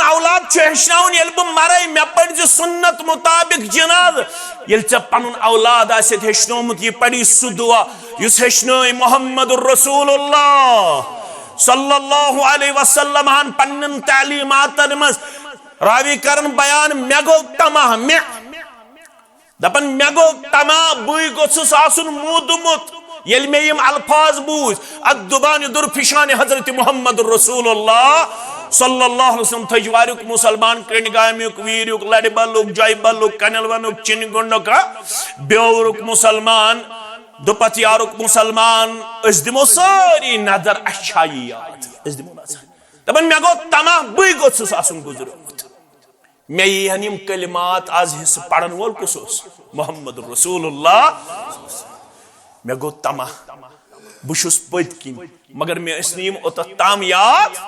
औलाद हेचनावन ये बह मरे मे पढ़ सुन्नत मुताबिक जनाज ये पन औलाद हेचनोमुत यह पढ़ी सह दुआ युस हेचन मुहम्मदुर रसूलुल्लाह सल्लल्लाहु अलैहि वसल्लम पन्न तालीमातन मज रावी करन बयान मे गो तमाह मे दपन मे गो तमाह बी गोस आसन मूदमुत ये मे यम अल्फाज बूझ अदुबान दुरफिशान हजरत मुहम्मद रसूलुल्लाह सल्लल्लाहु अलैहि वसल्लम थजवारुक मुसलमान कृणगामुक वीरुक लड़ बलुक जय बलुक कनल वनुक चिन गुंडक बेवरुक मुसलमान दुपत यारुक मुसलमान दिमो सारी नजर अच्छाई याद दिमो नजर दपन मे गो तमाह बी गोस आसन गुजरोमुत मे यहन यम कलिमात आज हिस पढ़न वोल कुस मुहम्मद रसूलुल्लाह मे गो तमाह बुशुस पत किन मगर मे यम ओत ताम याद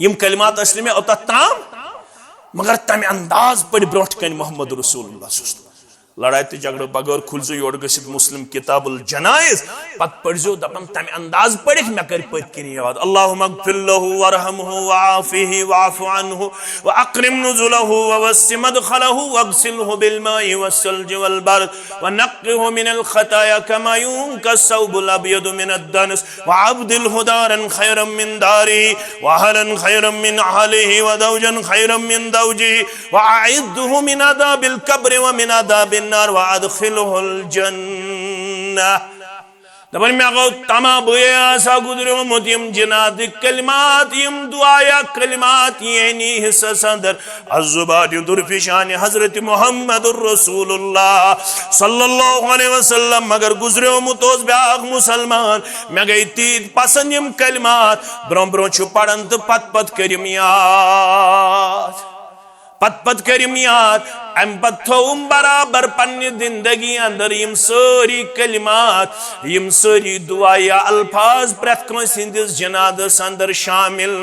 यम कलिमात मे ओत ताम मगर तमे अंदाज पढ़ ब्रोट कन मुहम्मद रसूलुल्लाह लड़ाई तो झगड़ बगैर खुलजो योर गसित मुस्लिम किताबुल जनाइज पत पढ़जो दपन तमे अंदाज पढ़ मे कर पत किन याद अल्लाहुम्मा अगफिर लहु वरहमहु वआफिहि वअफु अन्हु वअक्रिम नुजुलहु ववस्सि मदखलहु वगसिलहु बिलमाइ वस्सल्जि वलबरद वनक्किहु मिनल खताया कमा युनकस सौबुल अब्यदु मिनद दनस वअब्दिलहु दारन खैरम मिन दारिहि वअहलन खैरम मिन अहलिहि वज़ौजन खैरम मिन ज़ौजिहि वअइद्दहु मिन अदाबिल कब्र व मिन अदाबिल नार वअदखिलहुल जन्नह दपन मे गो तमा बया गुजरो मुतिम जिनाद कलिमात यम दुआया कलिमात येनी हिस्सा सदर अज़ुबान दुरफिशान हजरत मुहम्मदुर रसूलुल्लाह सल्लल्लाहु अलैहि वसल्लम मगर गुजरो मुतोस ब्याग मुसलमान मे गई तीद पसंद यम कलिमात ब्रो ब्रो छु पढ़न तो पत पत करिम याद पत पत करिम याद अम पत थोम बराबर पन्ने जिंदगी अंदर यम सारी कलिमात यम सारी दुआ या अल्फाज प्रत कंस हिंदिस जनादस अंदर शामिल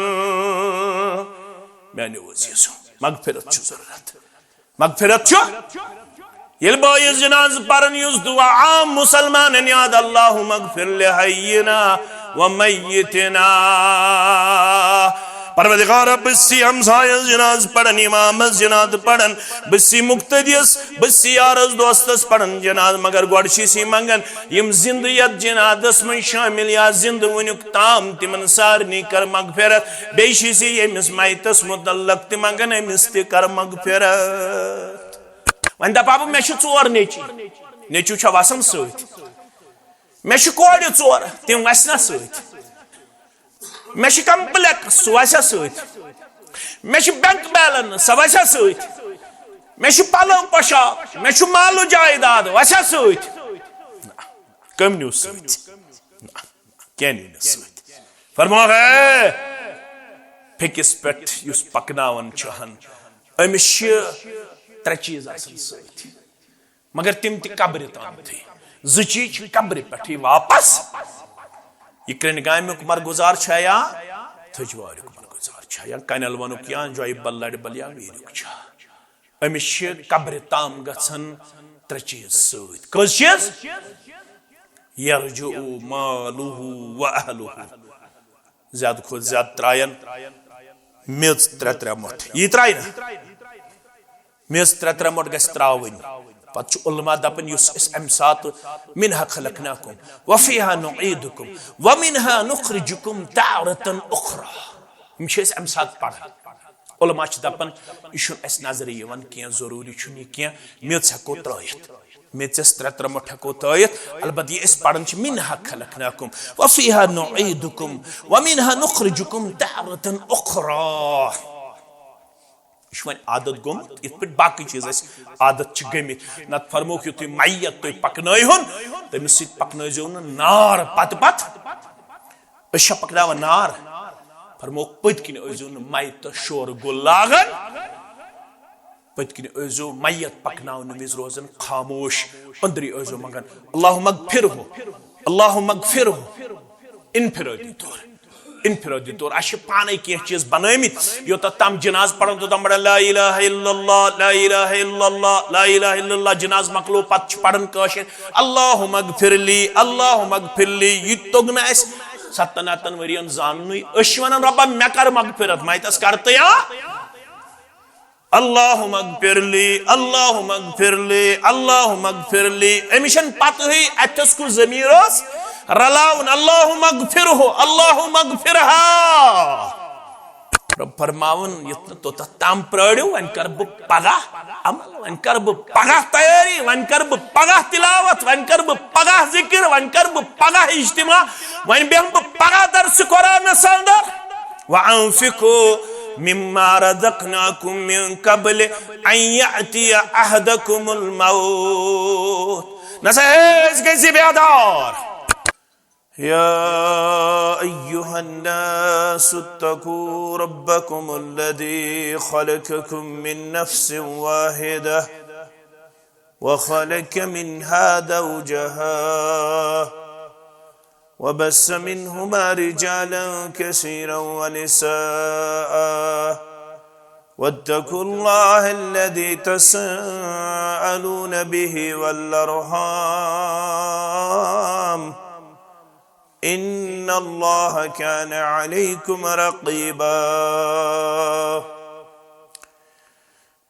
मैंने वजीसो मगफिरत छु जरूरत मगफिरत छु ये बायस जनाज परन युस दुआ आम मुसलमान याद अल्लाहुम्मा अगफिर लिहय्यिना व मय्यितना परवरदिगार बस्सी हमसायस जनाज पढ़न इमाम जनाज पढ़न बस्सी मुक्तदियस बस्सी यारस दोस्तस पढ़न जनाज मगर गोडशी मंगन यम जिंदयत जनादस में शामिल या जिंद वनुक ताम तिमन सारनी कर मगफिरत बेशी यमिस माइतस मुतल्लक ति मंगन अमिस ति कर मगफिरत वन दपाब मे चोर नेचू छ वसन सत मे कोड़ चोर तिम वसना सत मे कंप्लेक्स सह वसा सत मे बैंक बैलेंस सह वसा सत मे पलो पोशाक मे मालू जायदाद वसा सत कम न्यू सत क्या न्यू सत फरमा है फिकिस पे पकनावन चहन अमिस त्रे चीज सत मगर तिम कब्र ताम जो चीज कब्र पे वापस यह कृणगामुक मरगुजार या थजवारुक मरगुजार या कनल वनुक या जयबल लड़बल या वीरुक अमिस कब्र ताम गन त्रे चीज सत कस चीज यरजु मालुहु व अहलुहु ज्यादा खुद ज्यादा त्रायन मेज त्रे मुठ यह त्राय ना मेज त्रे मुठ गस त्रावन पत उलमा दपन अम सात मिनहा खलकनाकुम वफीहा नुईदुकुम वमिनहा नुखरिजुकुम तारतन उखरा हम अम सात पढ़ान उलमा दपन यह नजर यवान क्या जरूरी क्या मेज हको त्रयत मेचस त्रे मुठ हको तयत अलबत् यह पढ़ान मिनहा खलकनाकुम वफीहा नुईदुकुम वमिनहा नुखरिजुकुम तारतन उखरा यह आदत गोमुत इत पे बाकी चीज आदत गमित नत फरमोक यु मैयत तुम पकन तमिस पकनो नार पत पत पकना नार फरमोक पत किन मैत शोर गुल लागन पत किन मैयत पकन विज रोजन खामोश अंदरी मंगन अल्लाहुम्मा अगफिरहु अल्लाहुम्मा अगफिरहु इनफिरादी तौर इनफिरादी तौर अश पाने कह चीज बनमित योत तम जनाज पढ़न तो तम ला इलाहा इल्लल्लाह ला इलाहा इल्लल्लाह ला इलाहा इल्लल्लाह जनाज मकलो पत पढ़न कशर अल्लाहुम्मा अगफिरली यह तोग न 7 वरियन जाननुई वन रब्बा मे कर मगफिरत माइतस करते या अल्लाह मगफिरली अल्लाह मगफिरली अल्लाह मगफिरली अमिशन पत हुई अथस कु जमीरस रलाउन अल्लाह मगफिरहु अल्लाह मगफिरहा रब फरमावन यत्न तो तम प्रणियो वन कर ब पगह अमल वन कर ब पगह तैयारी वन कर ब पगह तिलावत वन कर ब पगह जिक्र वन कर ब पगह इज्तिमा वन बेहम ब पगह दर्स कुरान संदर व अनफिकु मिम्मा रज़क़नाकुम मिन क़ब्ल अन यअतिया अहदकुमुल मौत नसेज कैसे बेदार या अय्युहन्नास इत्तकू रब्बकुमुल्लज़ी खलक़कुम मिन नफ्सिन वाहिदह व खलक़ मिन्हा ज़ौजहा वबस्स मिन्हुमा रिजालन कसीरन व निसाअ वत्तकुल्लाह अल्लज़ी तसअलून बिही वल अर्हाम इन्नल्लाह कान अलैकुम रक़ीबा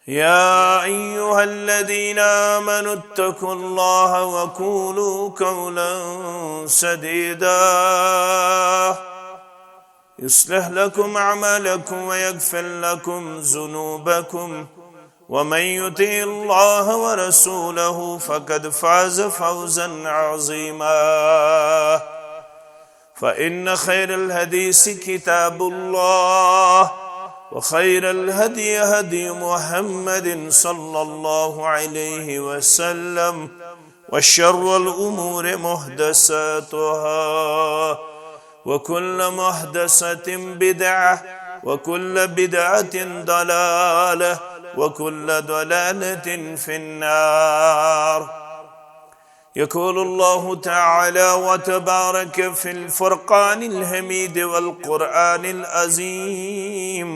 या अय्युहल्लज़ीना आमनु इत्तक़ुल्लाह व क़ूलू क़ौलन सदीदा युस्लिह लकुम अअमालकुम व यग़फ़िर लकुम ज़ुनूबकुम व मन युतिइल्लाह व रसूलहु फ़क़द फ़ाज़ फ़ौज़न अज़ीमा फ़इन्न ख़ैरल हदीस किताबुल्लाह व खैरल हदी हदी मुहम्मदिन सल्लल्लाहु अलैहि वसल्लम व शर्रल उमूर मुहदसतुहा व कुल्ल मुहदसतिन बिदअह व कुल्ल बिदअतिन दलालह व कुल्ल दलालतिन फिन्नार यक़ूल अल्लाहु तआला व तबारक फ़िल फ़ुरक़ानिल हमीद वल क़ुरआनिल अज़ीम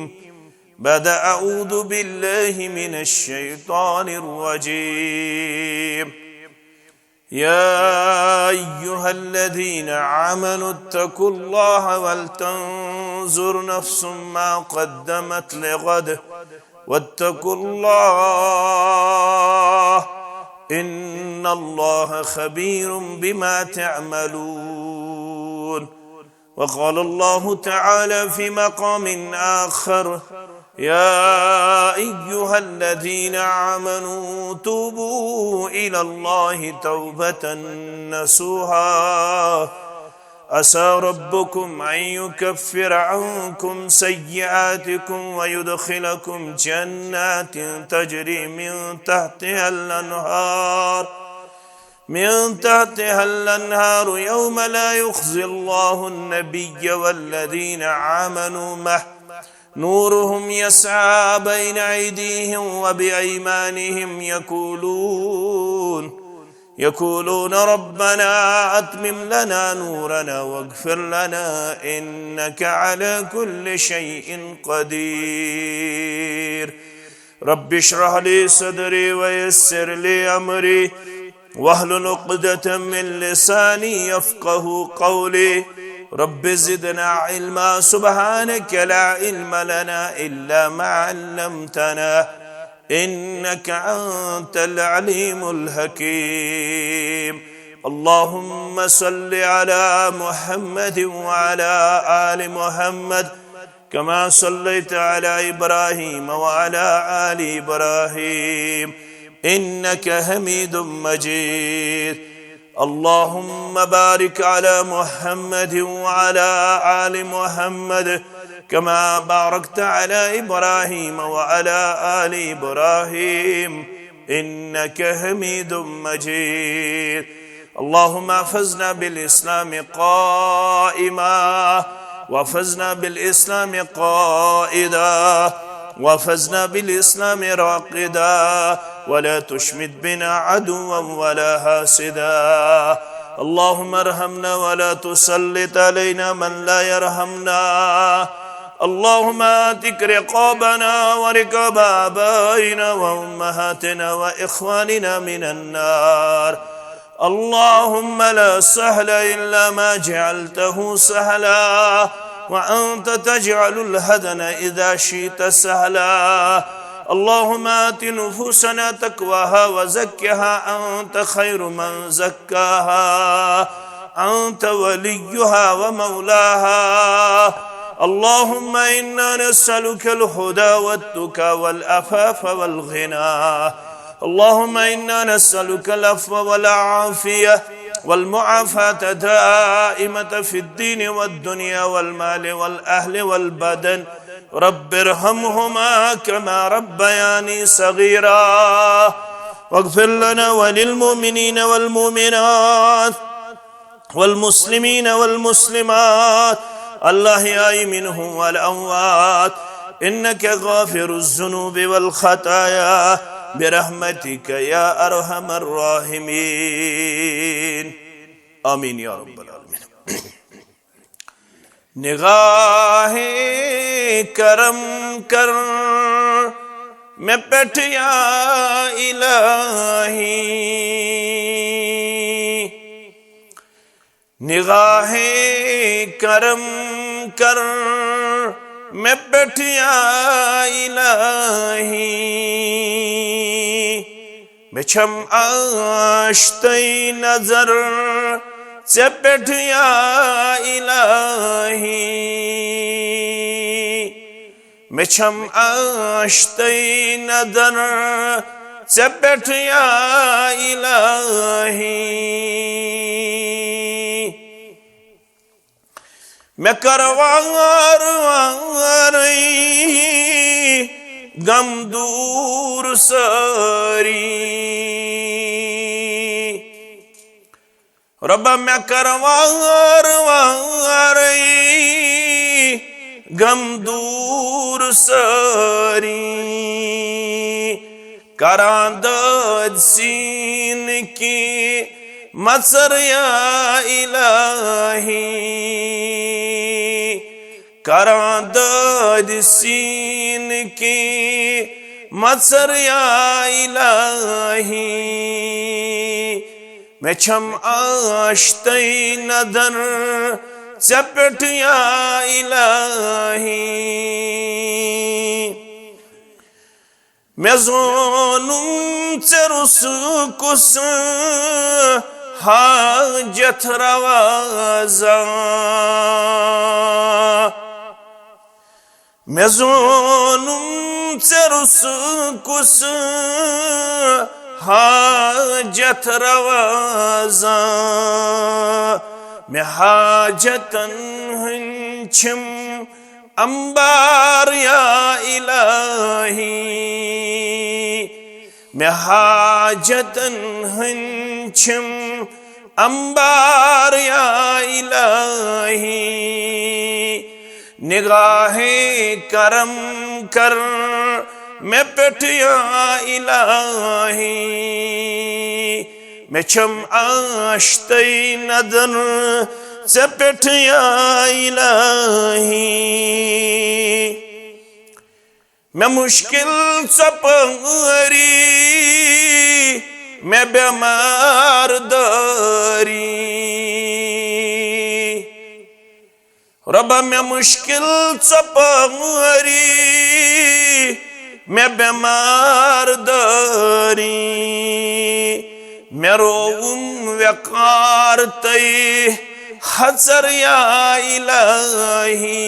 बाद अऊज़ु बिल्लाहि मिनश शैतानिर रजीम या अय्युहल्लज़ीना आमनु इत्तक़ुल्लाह वल तंज़ुर नफ्सुम मा क़द्दमत लिग़द वत्तक़ुल्लाह इन्नल्लाह ख़बीरुम बिमा तअमलून वक़ाल अल्लाहु तआला फ़ी मक़ामिन आख़र या अय्युहल्लज़ीना आमनू तूबू इलल्लाहि तौबतन नसूहा असा रब्बुकुम अन युकफ्फिर अन्कुम सय्यिआतिकुम व युदखिलकुम जन्नातिन तजरी मिन तहतिहा अल-अन्हार यौम ला युख़ज़िल्लाहु अन्नबिय्य वल्लज़ीना आमनू मअह नूरुहुम यस्आ बैन अयदीहिम व बिअयमानिहिम यक़ूलून रब्बना अत्मिम लना नूरना वग़फ़िर लना इन्नका अला कुल्लि शैइन क़दीर रब्बि इश्रह ली सदरी व यस्सिर ली अमरी वहलुल उक़दतम मिन लिसानी यफ़क़हू क़ौली रब्बि ज़िदना इल्मा सुब्हानका ला इल्मा लना इल्ला मा अल्लमतना इन्नका अंतल अलीमुल हकीम अल्लाहुम्मा सल्लि अला मुहम्मद व अला आलि मुहम्मद कमा सल्लैता अला इब्राहीम व अला आलि इब्राहीम इन्नका हमीदुम मजीद अल्लाहुम्मा बारिक अला मुहम्मद व अला आलि मुहम्मद कमा बारकता अला इब्राहीम व अला आलि इब्राहीम इन्नका हमीदुम मजीद अल्लाहुम्मा अहफ़िज़ना बिल इस्लाम क़ाइमा वफ़ज़ना बिल इस्लाम क़ाइदा वफ़ज़ना बिल इस्लाम राक़िदा वला तुशमित बिना अदुव्वन वला हासिदा अल्लाहुम्मा अर्हमना वला तुसल्लित अलैना मन ला यरहमना अल्लाहुम्मा आतिक रिक़ाबना व रिक़ाब आबाइना व उम्महातिना व इख़वानिना मिनन नार اللهم لا سهل إلا ما جعلته سهلا وأنت تجعل الهدن إذا شئت سهلا. اللهم آت نفوسنا تقواها وزكها أنت خير من زكاها أنت وليها ومولاها. اللهم إنا نسألك الهدى والتقى والعفاف والغنى. اللهم إنا نسألك العفو والعافية والمعافاة دائمة في الدين والدنيا والمال والأهل والبدن. رب ارحمهما كما ربياني صغيرا. واغفر لنا وللمؤمنين والمؤمنات والمسلمين والمسلمات الأحياء منهم والأموات إنك غافر الذنوب والخطايا برحمتك يا أرحم الراحمين. آمين يا رب العالمين. निगाह करम कर मैं बैठ या इलाही. निगाह करम कर मैं बैठ या इलाही. मैं छम आश्तई नजर से बैठ या इलाही. मैं छम आश्तई नजर से बैठ या इलाही. मैं करवार गम दूर सारी. रब्बा मैं करवार गम दूर सारी. करांदद सीन की मसर या इलाही. करांदद सीन की मसर या इलाही. मैं छम आश्तई नदर चपट या इलाही. मैं ज़ोनुम चरुस कुस हाजत रवाज़ा. मैं ज़ोनुम चरुस कुस हाजत रवाज़ा. मैं हाजतन हंचम अंबार या इलाही. मैं हाजतन हंचम अंबार या इलाही. निगाहे करम कर मैं बैठ या इलाही. मैं छम आश्तई नदर से बैठ या इलाही. मैं मुश्किल सपरी मैं बीमार दारी. रब्बा मैं मुश्किल सपरी मैं बीमार दारी. मैं रोऊं वकार तई हसर या इलाही.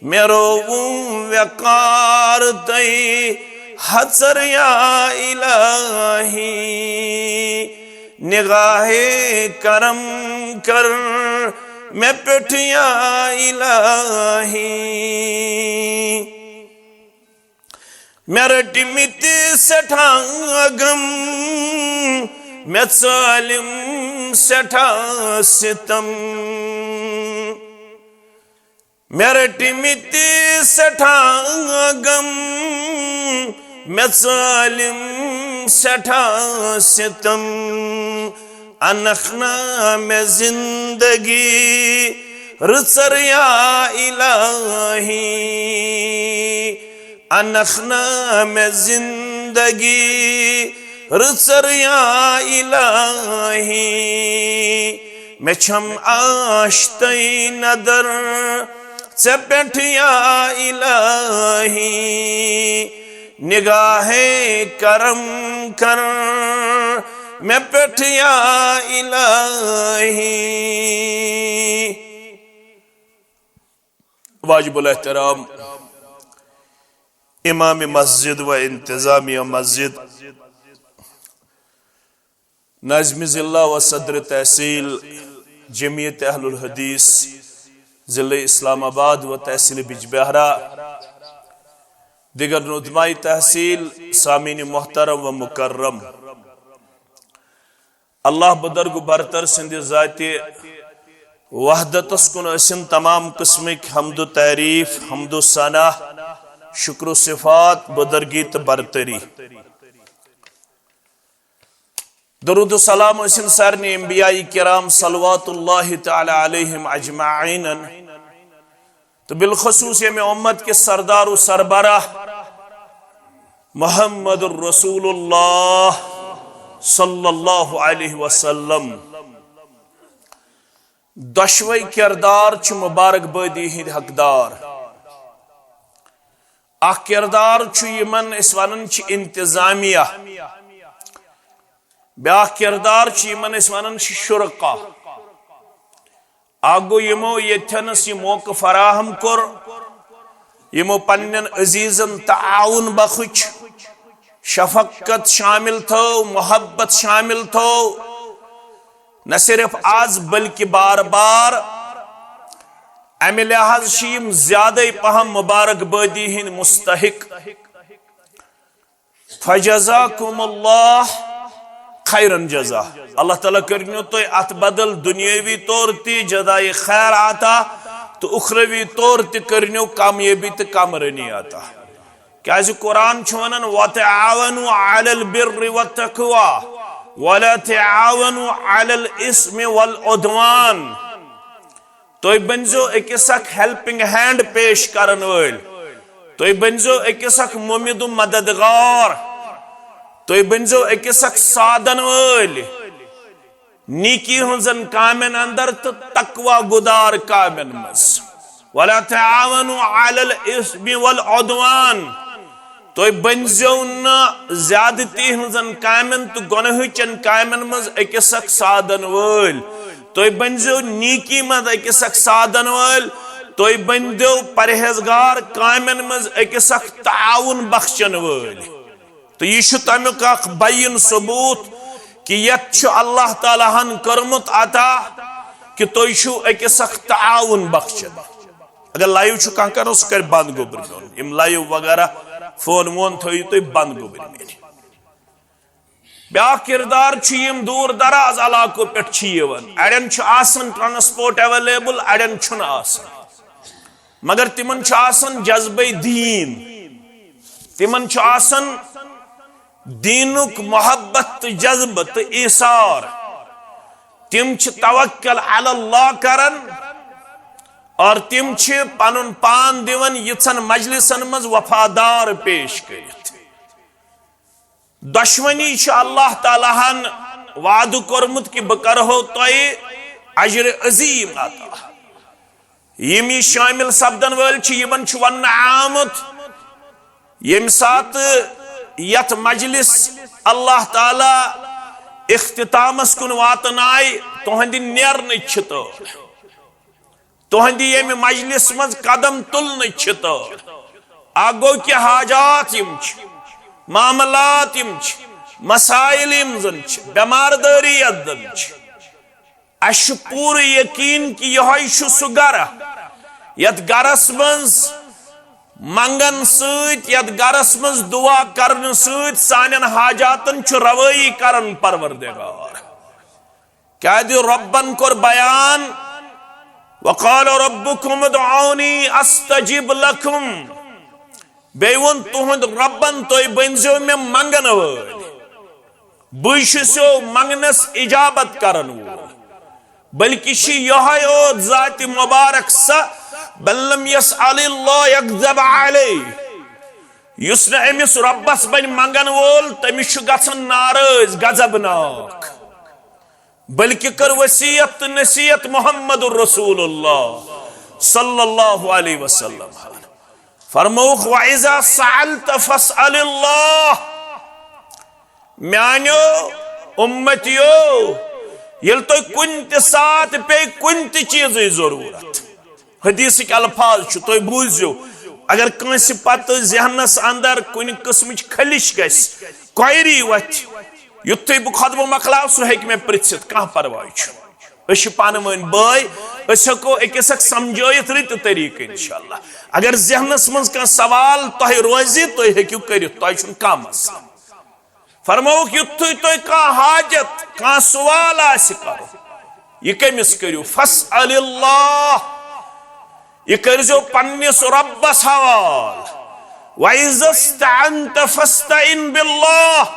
मैं रोऊं वकार तई हसर या इलाही. निगाहे करम कर मैं बैठ या इलाही. मेरे टिमित सठा गम मैं सालिम सठा सितम. मेरे टिमित सठा गम मैं सालिम सठा सितम. अनखना में जिंदगी रसर या इलाही. अनखना में जिंदगी रचर या इलाही मे छम आश्तई नदर चे पेठ या इलाही निगाहे करम कर मैं पेठ या इलाही। वाजिबुल एहतराम इमाम मस्जिद व इंतजामिया मस्जिद नाज़िम ज़िला व सदर तहसील जमीयत अहलुल हदीस ज़िले इस्लामाबाद व तहसील बिजबहरा दिगर नुदमाई तहसील सामीन मोहतरम व मुकर्रम अल्लाह बुजुर्ग बरतर सिंध ज़ाते वहदतस कुन असिन तमाम किस्मिक हम्दु तारीफ हम्दु सना शुक्र सिफात बुजुर्गी तो बरतरी दरूद सलाम असिन सारने अंबियाई किराम सल्लल्लाहु तआला अलैहिम अजमाइन तो बिलखसूस ये में उम्मत के सरदार व सरबराह मुहम्मदुर रसूलुल्लाह सल्लल्लाहु अलैहि वसल्लम दशवे किरदार च मुबारकबादी हिंद हकदार अख किरदार च यमन इस वनन च इंतजामिया ब्या किरदार च यमन इस वनन च शुरका आगो यमो यथनस ये मौका फराहम कर यमो पन्नन अजीजन ताउन बखुच शफकत शामिल थो मोहब्बत शामिल थो न सिर्फ आज बल्कि बार बार अमे लिहाज शीम ज्यादा पहम मुबारकबादी हिंद मुस्तहिक फजज़ाकुमुल्लाह खैरन जज़ा अल्लाह ताला करनो तो अत बदल दुनियावी तौर ती जज़ाए खैर आता तो उखरवी तौर ती करनो कामयाबी तो कामरानी आता क्या कुरान वनान वतआवनु अलल बिर्रि वत्तक़वा वला तआवनु अलल इस्मि वल उद्वान तो बनजो अकिस हेल्पिंग हैंड पेश करन वल तो बनजो अकिस मुमिद मददगार तो बनजो अकिस साधन वल नीकी हजन कामन अंदर तो तकवा गुदार कामन मस वला तआवनु अलल इस्मि वल उद्वान तो बनजो न ज्यादती हजन कामन तो गुनहचन कामन मज अकिस साधन वल तो बनजो नीकी मज अकिस साधन वल तो बनो परहेजगार कामन मज अकिस ताउन बख्शन वल तो यह तमुक बैन सबूत कि यत अल्लाह ताला हन कर्मुत अता कि तुम अकिस ताउन बख्शन अगर लाइव कह कर सह कर बंद गोबर इम लाइव वगैरह फोन वोन थो तुम बंद गोबर ब्या किरदार दूर दराज इलाको पे अड़न ट्रांसपोर्ट अवेलेबल अड़न मगर तिमन जज्बे दीन तिमन दीनुक मोहब्बत तो जज्ब तो ईसार तिम तवक्कल अल्लाह करन और तिम पनुन पान दिवन यिथन मजलिसन मज वफादार पेश कर दुश्मनी अल्लाह ताला हन वाद कोरमुत कि बह करहो तोय अजर अजीम अता यमी शामिल सपदन वल यमन वन आमुत यम सात यत मजलिस अल्लाह ताला इख्तितामस कुन वातन आय तुहंद नेरन तुहंद यम मजलिस मज कदम तुलन आगो कि हाजात यम मामलात यम मसाइल यम जन बेमारदारी यदन अश पूर यकीन कि यह सह गर यत गरस मज मंगन सत यत गरस मज दुआ करन सत सानन हाजातन रवई करन परवरदिगार क्या रब्बन कोर बयान वक़ाल रब्बुकुम उदऊनी अस्तजिब लकुम बेवन तुहंद रब्बन तो बनजो मे मंगन वल बुशो मंगनस इजाबत करन वल बल्कि यह जात मुबारक सा बल्लम यसअलिल्लाह यग़ज़ब अलैह युस न अमिस रब्बस बन मंगन वोल तमिस गसन नाराज गजबनाक बल्कि कर वसीयत नसीयत मोहम्मद रसूलुल्लाह सल्लल्लाहु अलैहि वसल्लम फरमौख वइज़ा सअलत फस्अलिल्लाह म्यानो उम्मतियो यल तो कुन त साथ पे कुन त चीज जरूरत हदीस के अल्फाज छु तो बूझो अगर कंस पत जहनस अंदर कुन किस्म खलिश गस क्वेरी वत युत्थे बह खुतबह मकलाव सह हेक मे पृछित कह परवाय छु पान वन बाय हको अकिस समझाइत रित तरीक इंशाअल्लाह अगर जहनस मज कह सवाल तह रोजि तुम हेकू कर कह मसला फरमौक युत्थे तुम कह हाजत कह सवाल करो यह कमिस करू फस्अलिल्लाह यह करजो पन्निस रब्बस हवाल वइज़स्तअनत फस्तइन बिल्लाह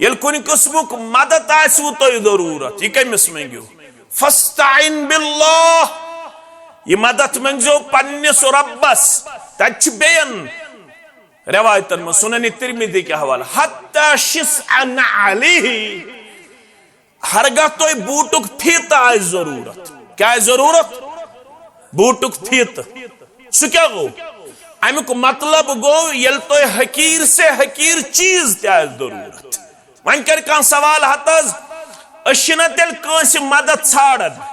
यल कुन किस्मुक मदद आसू तो जरूरत यह कमिस मंगो फस्तइन बिल्लाह यह मदद मंगो पन्निस रब्बस तच बेयन रवायतन में सुनन तिरमिज़ी के हवाला हत्ता शिस्अन अलैहि हरगा तो बूटुक फीत आय जरूरत क्या जरूरत बूटुक फीत सु क्या गो अमुक मतलब गो यल तो हकीर से हकीर चीज त्या जरूरत वन कर कह सवाल हतज अशना तेल कंस मदद छाड़न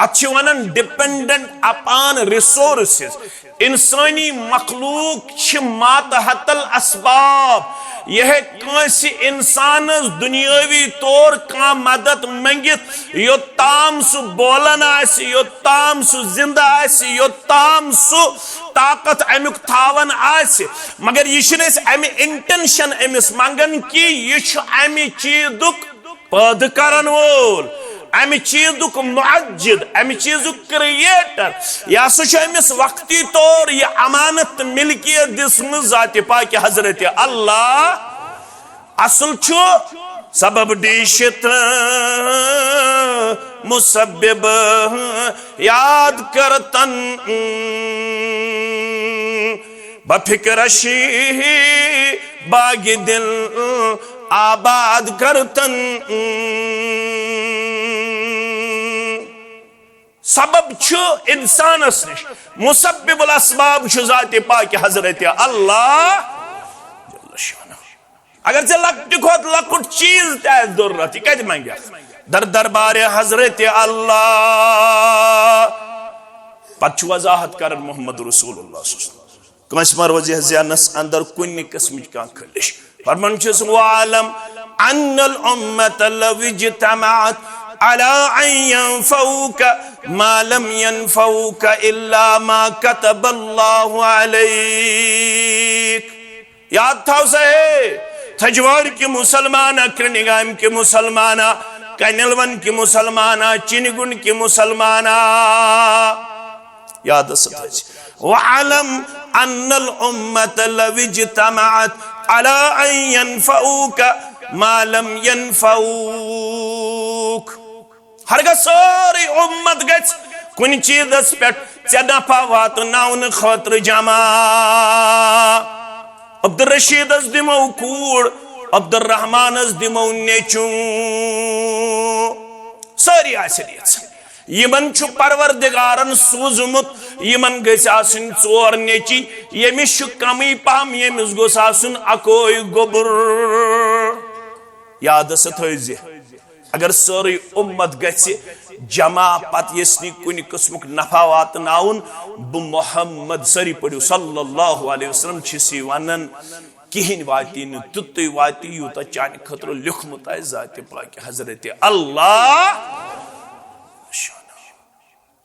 अत वन डिपेंडेंट अपॉन रिसोर्सेस इंसानी मखलूक मातहतल असबाब यह कंस इंसान दुनियावी तौर का मदद मंगित योत्ताम सु बोलन आसि योत्ताम सु जिंदा आसि योत्ताम सु ताकत अमुक थावन आसि मगर यह अमि इंटेंशन अमिस मंगन कि यह अमि चीजुक पैद करन वोल अमि चीजुक मुअज्जिद अमि चीजुक क्रिएटर या अमिस वक्ती तौर यह अमानत मिल्कियत दिसम ज़ात पाक हजरत अल्लाह असल छु सबब डिशित मुसब्बिब याद करतन बफिक्रशी बागी दिल आबाद करतन सबब छु इंसानस निश मुसब्बिबुल असबाब छु ज़ात पाक हजरत अल्लाह अगर से लकट खोत लकुट चीज तय जरूरत कत मंगे दर दरबार हजरत अल्लाह पत वजाहत कर मोहम्मद रसूलुल्लाह कंस मर वजह ज़हनस अंदर कुन किस्म का खलिश फरमान छस वालम अन्नल उम्मत लव इज्तमाअत अला अन यनफऊक मा लम यनफऊक इल्ला मा कतबल्लाहु अलैक याद था उसे थजवार के मुसलमाना कृनिगाम के मुसलमाना कनलवन के मुसलमाना चिनगुन के मुसलमाना याद सतज वअलम अन्नल उम्मत लव इज्तमाअत अला अन यनफऊक मा लम यनफऊक हरगा सारी उम्मत गच कुन चीजस पे नफा वातनाउन खतर जमा अब्दुल रशीदस दिमो कूड़ अब्दुल रहमानस दिमो नेचू सारी आसलियत यमन छु परवरदिगारन सूजमुत यमन गस आसन चोर नेची यमिस कमी पहम यमिस गोस आसन अकोय गोबर याद थज अगर सारी उम्मत गस जमा पत यसनी कुन किस्मुक नफा वातनाउन ब मोहम्मद सरी पड़ो सल्लल्लाहु अलैहि वसल्लम छिसी वनन किहिन वाती न तुत वाती यूत चान खतर लिखमुत है ज़ात पाक हजरत अल्लाह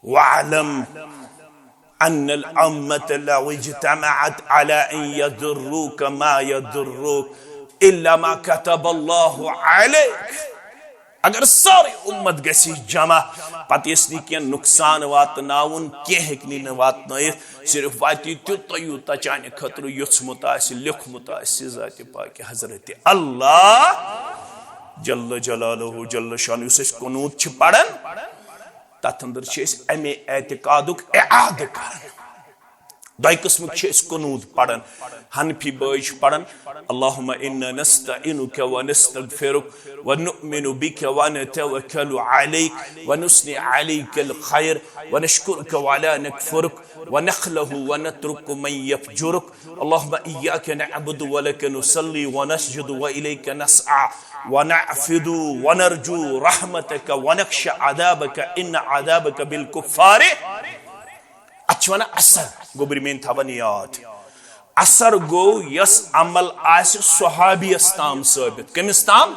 वअलम अन्नल उम्मत लव इज्तमाअत अला अन यदुर्रुक मा यदुर्रुक इल्ला मा कतबल्लाहु अलैक अगर सारी उम्मत गसी जमा पत यसनी क्या नुकसान वातनाउन क्या हेकनी न वातनायित सिर्फ वाती त्युत यूत चान खतर युत्समुत आसि लिखमुत आसि ज़ात पाक हजरत अल्लाह जल्ल जलालहु जल्ल शान युस कुनूत छ पढ़न तथ अंदर अमे एतिकादुक इआद करन दोय किस्म कुनूत पढ़न हनफी बॉय पढ़न अल्लाहुम्मा इन्ना नस्तईनुका व नस्तगफिरुक व नुअमिनु बिका व नतवक्कलु अलैक व नुस्नी अलैकल खैर व नशकुरुका व ला नकफुरुक व नखलहु व नत्रुकु मन यफजुरुक अल्लाहुम्मा इय्याका नअबुदु व लका नुसल्ली व नसजुदु व इलैका नसआ व नअफिदु व नरजू रहमतका व नख्शा अदाबका इन्ना अदाबका बिल कुफ्फारि अच्छा असर गोबर मेन थवन याद असर गो यस अमल आस सहाबियस ताम साबित कमिस ताम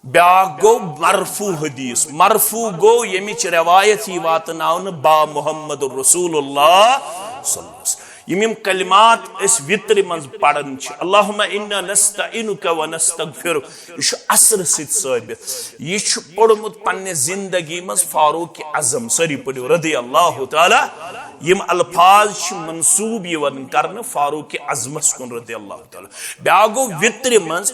ब्या गो मरफू हदीस मरफू गो यमिच रवायत ही वातनाउन बा मुहम्मद रसूलुल्लाह सल्लल्लाहु अलैहि यम कलिमात इस वित्र मंज पढ़न अल्लाहुम्मा इन्ना नस्तईनुका व नस्तगफिरुक यह असर सित साबित यह पढ़मुत पन्ने जिंदगी मज फारूक आजम सरी पढ़ो रदी अल्लाह ताला यम अल्फाज मंसूब यवन करने फारूक आजमस कुन रदी अल्लाह ताला ब्या गो वित्र मंज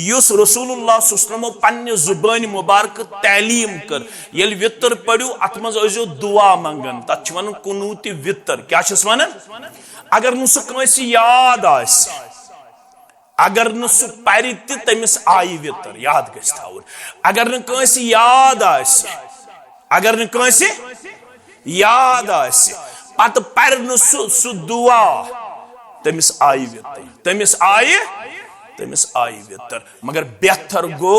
युस रसूलुल्लाह सल्लल्लाहु अलैहि वसल्लम पन्ने जुबान मुबारक तालीम कर यल वित्र पढ़ो अत मज ओजो दुआ मंगन तत वन कुनूत वित्र क्या वनन अगर नु याद अगर नु पर तमिस आई वित्र याद गस थवन अगर नु याद अगर नु याद पत पर नु सु दुआ तमिस आई वित्र तमिस आई वित्र मगर बेहतर गो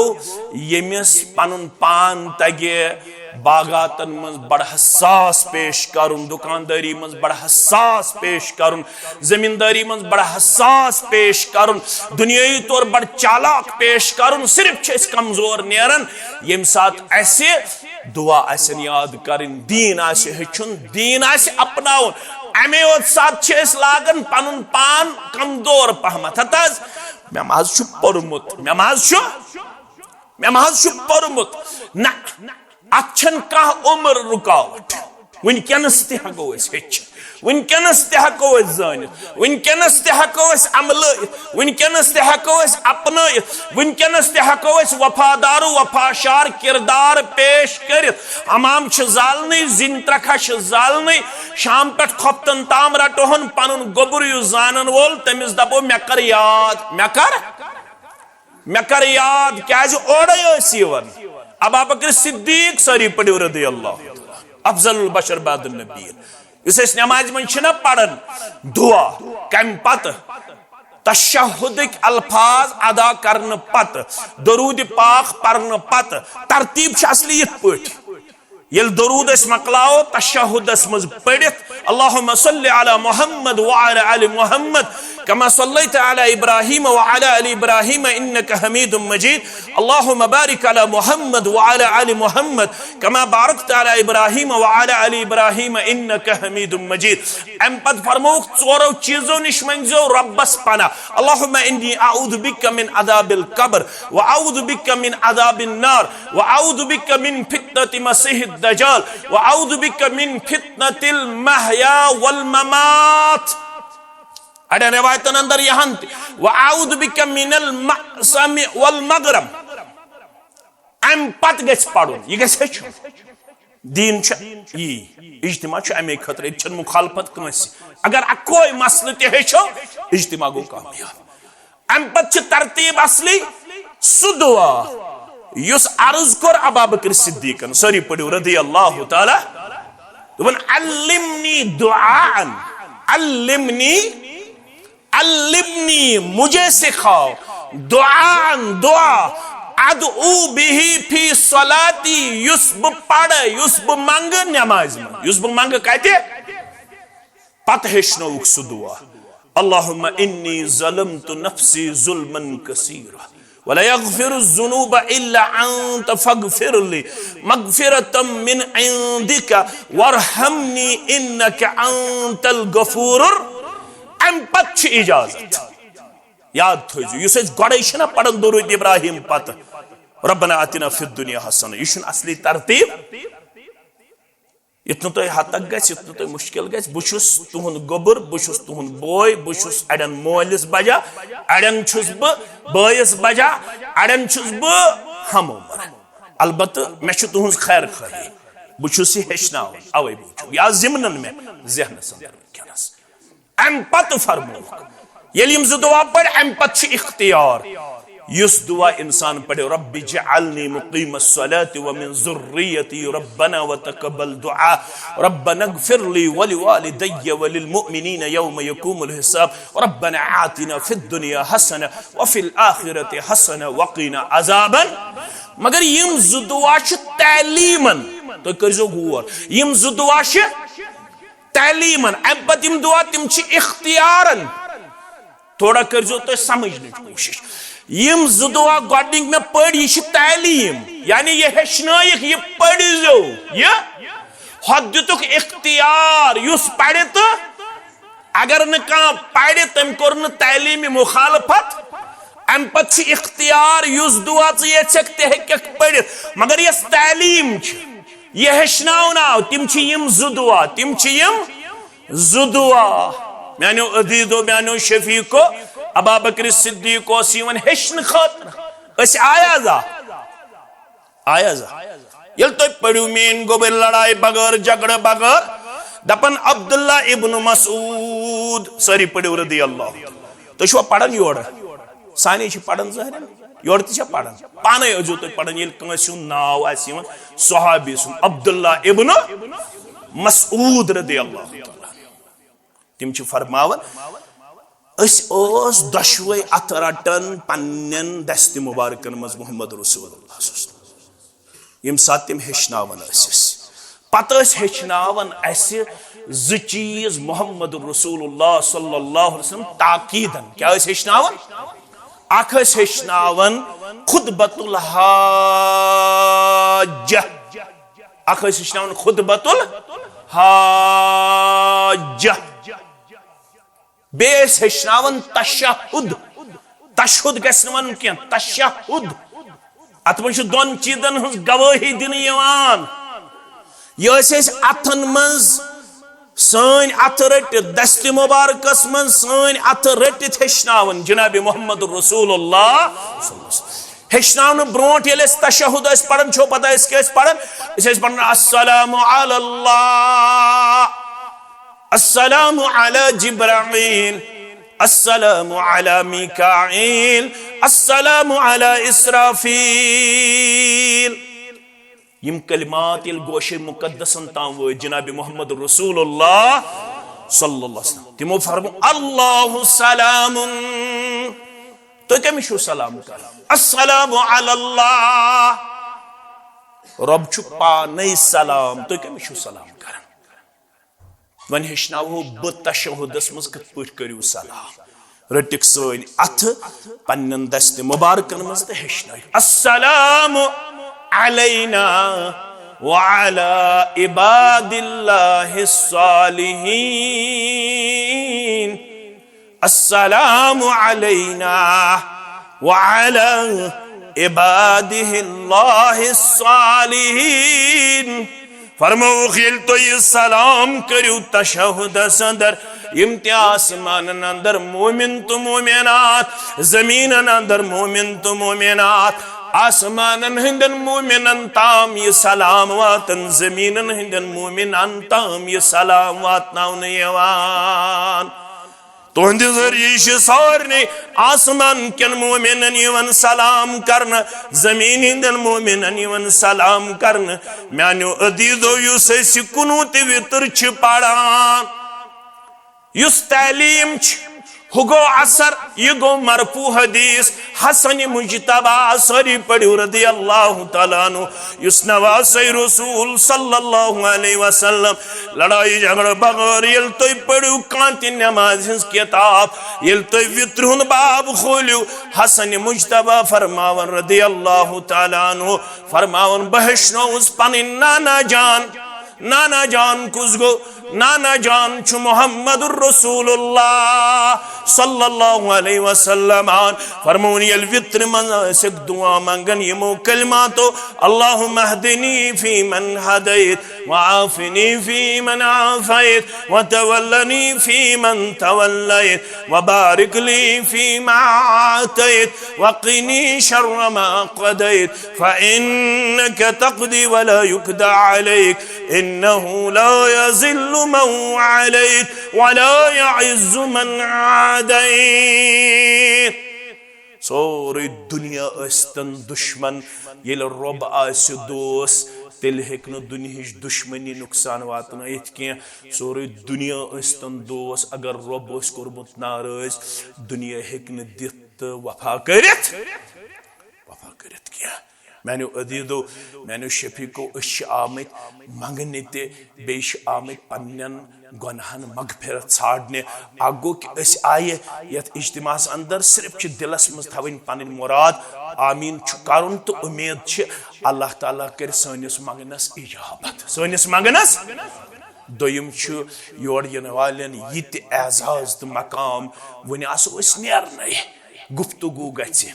यमिस पनुन पान तगे बागातन मज बड़ हसास पेश करुन दुकानदारी मज बड़ हसास पेश करुन जमींदारी मज बड़ हसास पेश करुन दुनियाई तौर बड़ चालाक पेश करुन सिर्फ कमजोर नेरन यम साथ ऐसे दुआ ऐसे याद करें दीन आसे हेचुन दीन आसे अपनाउन अमे ओत साथ लागन पनुन पान कमजोर पहमत हतज मेमाज छु पढ़मुत मेमाज छु पढ़मुत ना अच्छन कह उम्र रुकावट वनकनस तको वनकनस तको जानित वनकनस तको अमल वनकनस तको अपन वनकनस तको वफादार वफाशार किरदार पेश कर हमाम जालन जिन त्रखा जालन शाम पे खोपतन ताम रटोहन पन गोबर जानन वोल तमिस दपो मे कर याद क्या ओड़े अबू बकर सिद्दीक सरी पढ़ो रदी अल्लाह अफजलुल बशर बादुन नबीय्यीन इस नमाज मन पढ़न दुआ कम पत तशहुदिक अल्फाज अदा करने पत दरूद पाक पढ़ने पत तरतीब असली यथ पठ यल दरूद मकलाओ तशहुद मज पढ़ित अल्लाहुम्मा सल्लि अला मुहम्मद व अला आलि मुहम्मद कमा सल्लैता अला इब्राहीम व अला आलि इब्राहीम इन्नका हमीदुम मजीद अल्लाहुम्मा बारिक अला मुहम्मद व अला आलि मुहम्मद कमा बारकता अला इब्राहीम व अला आलि इब्राहीम इन्नका हमीदुम मजीद अम पद फरमौक चोरो चीजों निश मंगजो रब्बस पना अल्लाहुम्मा इन्नी अऊदु बिका मिन अज़ाबिल कब्र व अऊदु बिका मिन अज़ाबिन नार व अऊदु बिका मिन फितनति मसीहिद दज्जाल व अऊदु बिका मिन फितनतिल महया वल ममात अड़े रिवायतन अंदर यहाँ व अऊदु बिका मिनल मअसम वल मगरम अम पत गछ पढ़ुन यह गछ हेचु दीन यी इज्तिमा अमे खतर छन मुखालफत कंस अगर कोई मसले ते हेचो इज्तिमा गो कामयाब अम पत तरतीब असली सु दुआ युस अर्ज कर अबू बकर सिद्दीकन सरी पढ़ो रदी अल्लाह ताला दोपन अल्लिमनी दुआन अल्लिमनी मुझे सिखाओ दुआन दुआ अदउ बिही फी सलाती युस्ब पढ़ युस्ब मंग नमाज में युस्ब मंग कहते पत हेशनो सु दुआ अल्लाहुम्मा इन्नी ज़लमतु नफ्सी ज़ुल्मन कसीरा वला यग़फिरु ज़ुनूबा इल्ला अंत फ़ग़फ़िरली मग़फ़िरतम मिन इंदिका वरहमनी इन्नका अंतल गफ़ूरुर अम पत इजाजत याद थो युस गड़े पढ़न दुरूद इब्राहिम पत रब्बना आतिना फिद दुनिया हसना यह असली तरतीब युत तुह हतक गुत तुह मुश्किल गस बहुस तुहद गोबर बहुस तुहद बोय बहुस अड़न मोलिस बजा अड़न बयस बजा अड़न हम उम्र अलबत् मे तुहज खैर खाही बहुस यह हेचन अवे बूझ या जिमन मे जहनस अंदर वनकस अम पत फरमो ये यम दुआ पढ़ अम पत इख्तियार युस दुआ इंसान पढ़े रब्बि जअलनी मुक़ीमस्सलाति व मिन ज़ुर्रियती रब्बना व तक़ब्बल दुआ रब्बना इग़फ़िर ली व लिवालिदैय व लिलमुअमिनीन यौम यक़ूमुल हिसाब रब्बना आतिना फिद दुनिया हसना व फिल आखिरति हसना व क़िना अज़ाबन। मगर यम दुआ तालीमन तो करजो गौर यम दुआ तालीमन अम पत यम दुआ तिम इख्तियारन थोड़ा करजो तो समझने की कोशिश यम दुआ गोडनिक में पढ़ यह तालीम यानी यह हेचनाइक यह पढ़ो यह दितुक इख्तियार युस पढ़े तो अगर न कह पढ़े तम कोर तालीम मुखालफत अम पत इख्तियार युस दुआ हेक पढ़ मगर यस तालीम यह हेचनाव तिम यम दुआ तिम यम दुआ मानो अदीदो मानो शफीको अबा बकर सिद्दीक हेचन खतर आयाजा ये तो पढ़ू मेन गो लड़ाई बगैर झगड़ बगैर दपन अब्दुल्ला इब्न मसूद सारी पढ़ू रदी अल्लाह तो पढ़न योर सानी पढ़न जहर योर तह पढ़न पाने अजो तुम पढ़न ये नाव सहाबी सुन अब्दुल्ला इब्न मसूद रदी अल्लाह तिम फरमावन दशवे अत रटन पन्न दस्त मुबारकन मज मोहम्मद रसूलुल्लाह यम सात तिम हेचनावन पत हेचनावन ज चीज मोहम्मद रसूलुल्लाह सल्लल्लाहु अलैहि वसल्लम ताकीदन क्या हेचनावन अख हेचनावन खुतबतुल हाज अख हेचनावन खुतबतुल हाज बेस हेचनावन तशहुद तशहुद गन क्या तशहुद अत मे दोन चीजन हज गवाही दिन अथन मज सन अथ रट दस्त मुबारकस मन सन अथ रटित हेचनावन जनाब मोहम्मद रसूलुल्लाह हेचनावन ब्रोट ये तशहुद पढ़न छो पता क्या पढ़न पढ़न अस्सलामु अलल्लाह अस्सलामु अला जिब्राईल अस्सलामु अला मीकाईल अस्सलामु अला इसराफील यम कलिमात ये गोशे मुकद्दसन ताम वो जनाब मोहम्मद रसूलुल्लाह सल्लल्लाहु अलैहि वसल्लम तिमो फरमो अल्लाहु सलामुन तो कमिश सलाम कर अस्सलामु अलल्लाह रब छु पाने सलाम तो कमिश सलाम कर वन हेचनावो ब तशहुदस मज कत पठ करियो सलाम रटिक सन अथ पन्न दस्त मुबारकन मज त हेचनाय अस्सलामु अलैना व अला इबादिल्लाहिस सालिहीन अस्सलामु अलैना व अला इबादिल्लाहिस सालिहीन फरमो खिल तो ये सलाम करू तशहुद अंदर इम्तियासमान अंदर मोमिन तो मोमिनात जमीन अंदर मोमिन तो मोमिनात आसमान हिंदन मोमिनन ताम ये सलाम वातन जमीन हिंदन मोमिनन ताम ये सलाम वातनावन यवान तुहंद जरिए सारे आसमान कन मोमिनन यवन सलाम करन जमीन हिंदन मोमिनन यवन सलाम करन म्यानो अदीजो युस कुनूत वितर पढ़ान युस तालीम हुगो असर ये गो मरफू हदीस हसन मुजतबा सरी पढ़ू रदी अल्लाह तआला अन्हु युस नवासे रसूल सल्लल्लाहु अलैहि वसल्लम लड़ाई झगड़ बगैर यल तो पढ़ू कांति नमाज किताब यल तो वित्रहुन बाब खोलियो हसन मुजतबा फरमावन रदी अल्लाह तआला अन्हु फरमावन बहशनो उस पन नाना जान कुछ गो नाना जान छु मोहम्मदुर रसूलुल्लाह सल्लल्लाहु अलैहि वसल्लम फरमौन यल वित्र मन से दुआ मंगन यमो कलमातो अल्लाहुम्मा हदिनी फी मन हदैत व आफिनी फी मन आफैत व तवल्लनी फी मन तवल्लैत व बारिक ली फी मा आतैत व क़िनी शर्र मा क़दैत फ़इन्नका तक़दी व ला युक़दा अलैक इन्नहु ला यज़िल्लु मन अलैक वला यअज़्ज़ु मन आदैक। सोरे दुनिया अस्तन दुश्मन येल रब आसि दोस तेल हेक न दुनियाच दुश्मनी नुकसान वातनायित के। सोरे दुनिया अस्तन दोस अगर रब ओस कोरमुत नाराज दुनिया हेक न दित वफा करित क्या। मैंने अदीदो मैंने शफीको आमित मंगने ते बेश आमित पन्नन गुनाहन मगफिरत छाड़ने। आगो कि आये यथ इज्तिमास अंदर सिर्फ दिलस मज थवन पन मुराद आमीन करुन तो उम्मीद अल्लाह ताला कर सनिस मंगनस इजाबत सनिस मंगनस। दोयम योर यन वालन यत एजाज तो मकाम वन आसो नेरने गुफ्तगू गछि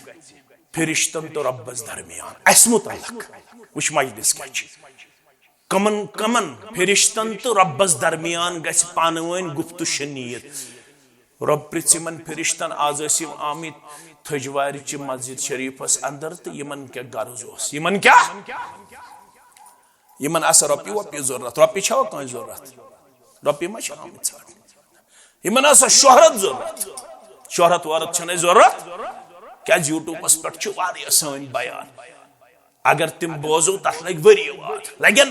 फिरिश्तन तो रब्बस दरमियान अस मुतल्लक वुच मजलिस क्या कमन कमन फिरिश्तन तो रब्बस दरमियान गछ पानवन गुफ्तु शनीत। रब पृथ्मन फिरिश्तन आज आमित थजवार मस्जिद शरीफस अंदर तो यमन क्या गर्ज यमन क्या यमन आस रोपी वोपी जरूरत रोपी छा कह जरूरत रोपी मा आमित यमन आस शोहरत जरूरत शोहरत वरत छन जरूरत क्या यूट्यूबस पे सन बयान अगर तुम बोजो तथ लग वरी वाद लगन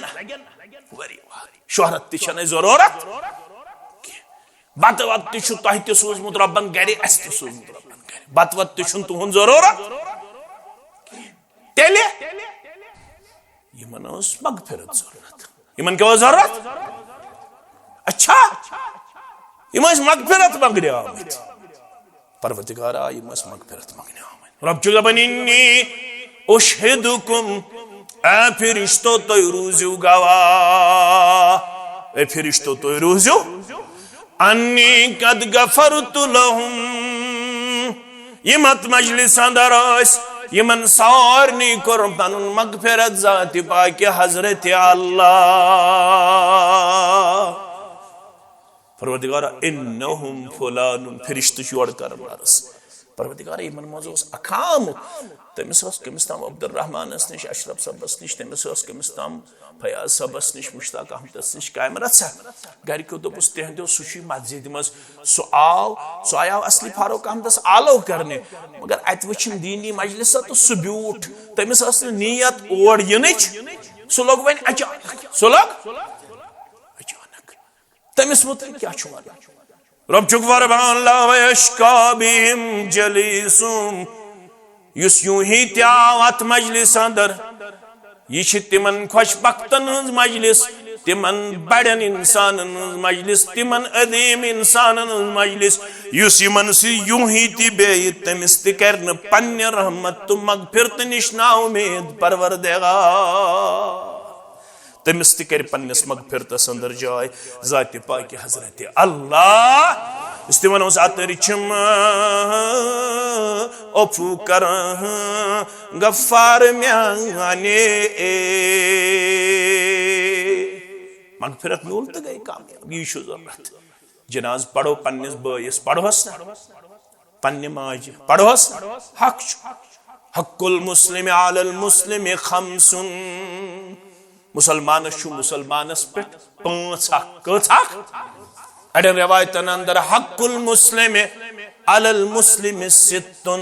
वरी वाद शोहरत तन जरूरत बत वत तह सूजमुत रबन गर अस सूजमुत रबन गर बत वत तुहन जरूरत तेले यमन मगफिरत जरूरत यमन क्या जरूरत अच्छा यम मगफिरत मंगने आमित परवरदिगारा यम मगफिरत मंगने आमित। रब दपन इन्नी उशहिदुकुम ए फिरिश्तो तुम रूजू गवाह ए फिरिश्तो तुम रूजू अन्नी कद गफरतु लहुम यमत मजलिस अंदर यमन सारनी कोर पनुन मगफिरत जाति पाक हजरत अल्लाह। परवरदिगारा इन्नहुम फुलानुन फिरिश्त योर करन अर्स परवरदिगारा यमन मज अकाम तमिस कमिस तम अब्दुर्रहमानस निश अशरफ सबस निश तमिस कमिस तम फयाज सबस निश मुश्ताक अहमदस निश कायम रत्सा गरको दोपस तेहंदो सुशी मस्जिद मज सो आयो असली फारूक अहमदस आलो करने मगर अत वचिन दीनी मजलिस तो सु ब्यूट तमिस नियत ओर यनिच सो लोग वन अचानक तमिस मुतल क्या रब चुक फरमान ला यशका बिहिम जलीसुम युस यूं ही त्यावत मजलिस अंदर यह तिमन खुशबख्तन हज मजलिस तिमन बड़न इंसानन हज मजलिस तिमन अदीम इंसानन हज मजलिस युस यमन से यूं ही ति बेयत तमिस ति करन पन्य रहमत तो मगफिरत निश ना उम्मीद परवरदिगार तमिस ति कर पन्नस मगफिरतस अंदर जाय जाति पाक हजरत अल्लाह इस्तिमन अतरिचम अफू कर गफ्फार म्याने मगफिरत मिल तो गई कामयाब यह जरूरत जनाज पढ़ो पन्नस बयस पढ़ोस पन्ने माज पढ़ोस हक हक्कुल मुस्लिम अलल मुस्लिम खमसुन मुसलमानस मुसलमानस पे पांच हक अड़न रवायतन अंदर हक्कुल मुस्लिम अलल मुस्लिम सित्तुन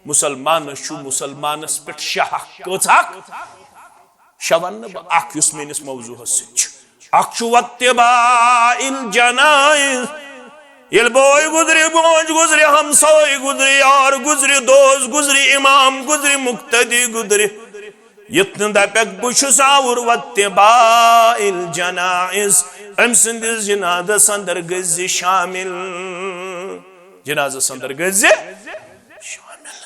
मुसलमानस मुसलमानस पे शह हक शवन अख युस मेनिस मौजूहस अख वत्तिबाइल जनाइज येल बोय गुजरे बोझ गुजरे हमसाय गुजरे यार गुजरे दोस्त गुजरे इमाम गुजरे मुक्तदी गुजरे यत्न दपक बुशुस आवर वत्तिबाइल जनाइज अम संदिस जनाज़स अंदर गज़ शामिल जनाज़स अंदर गज़ शामिल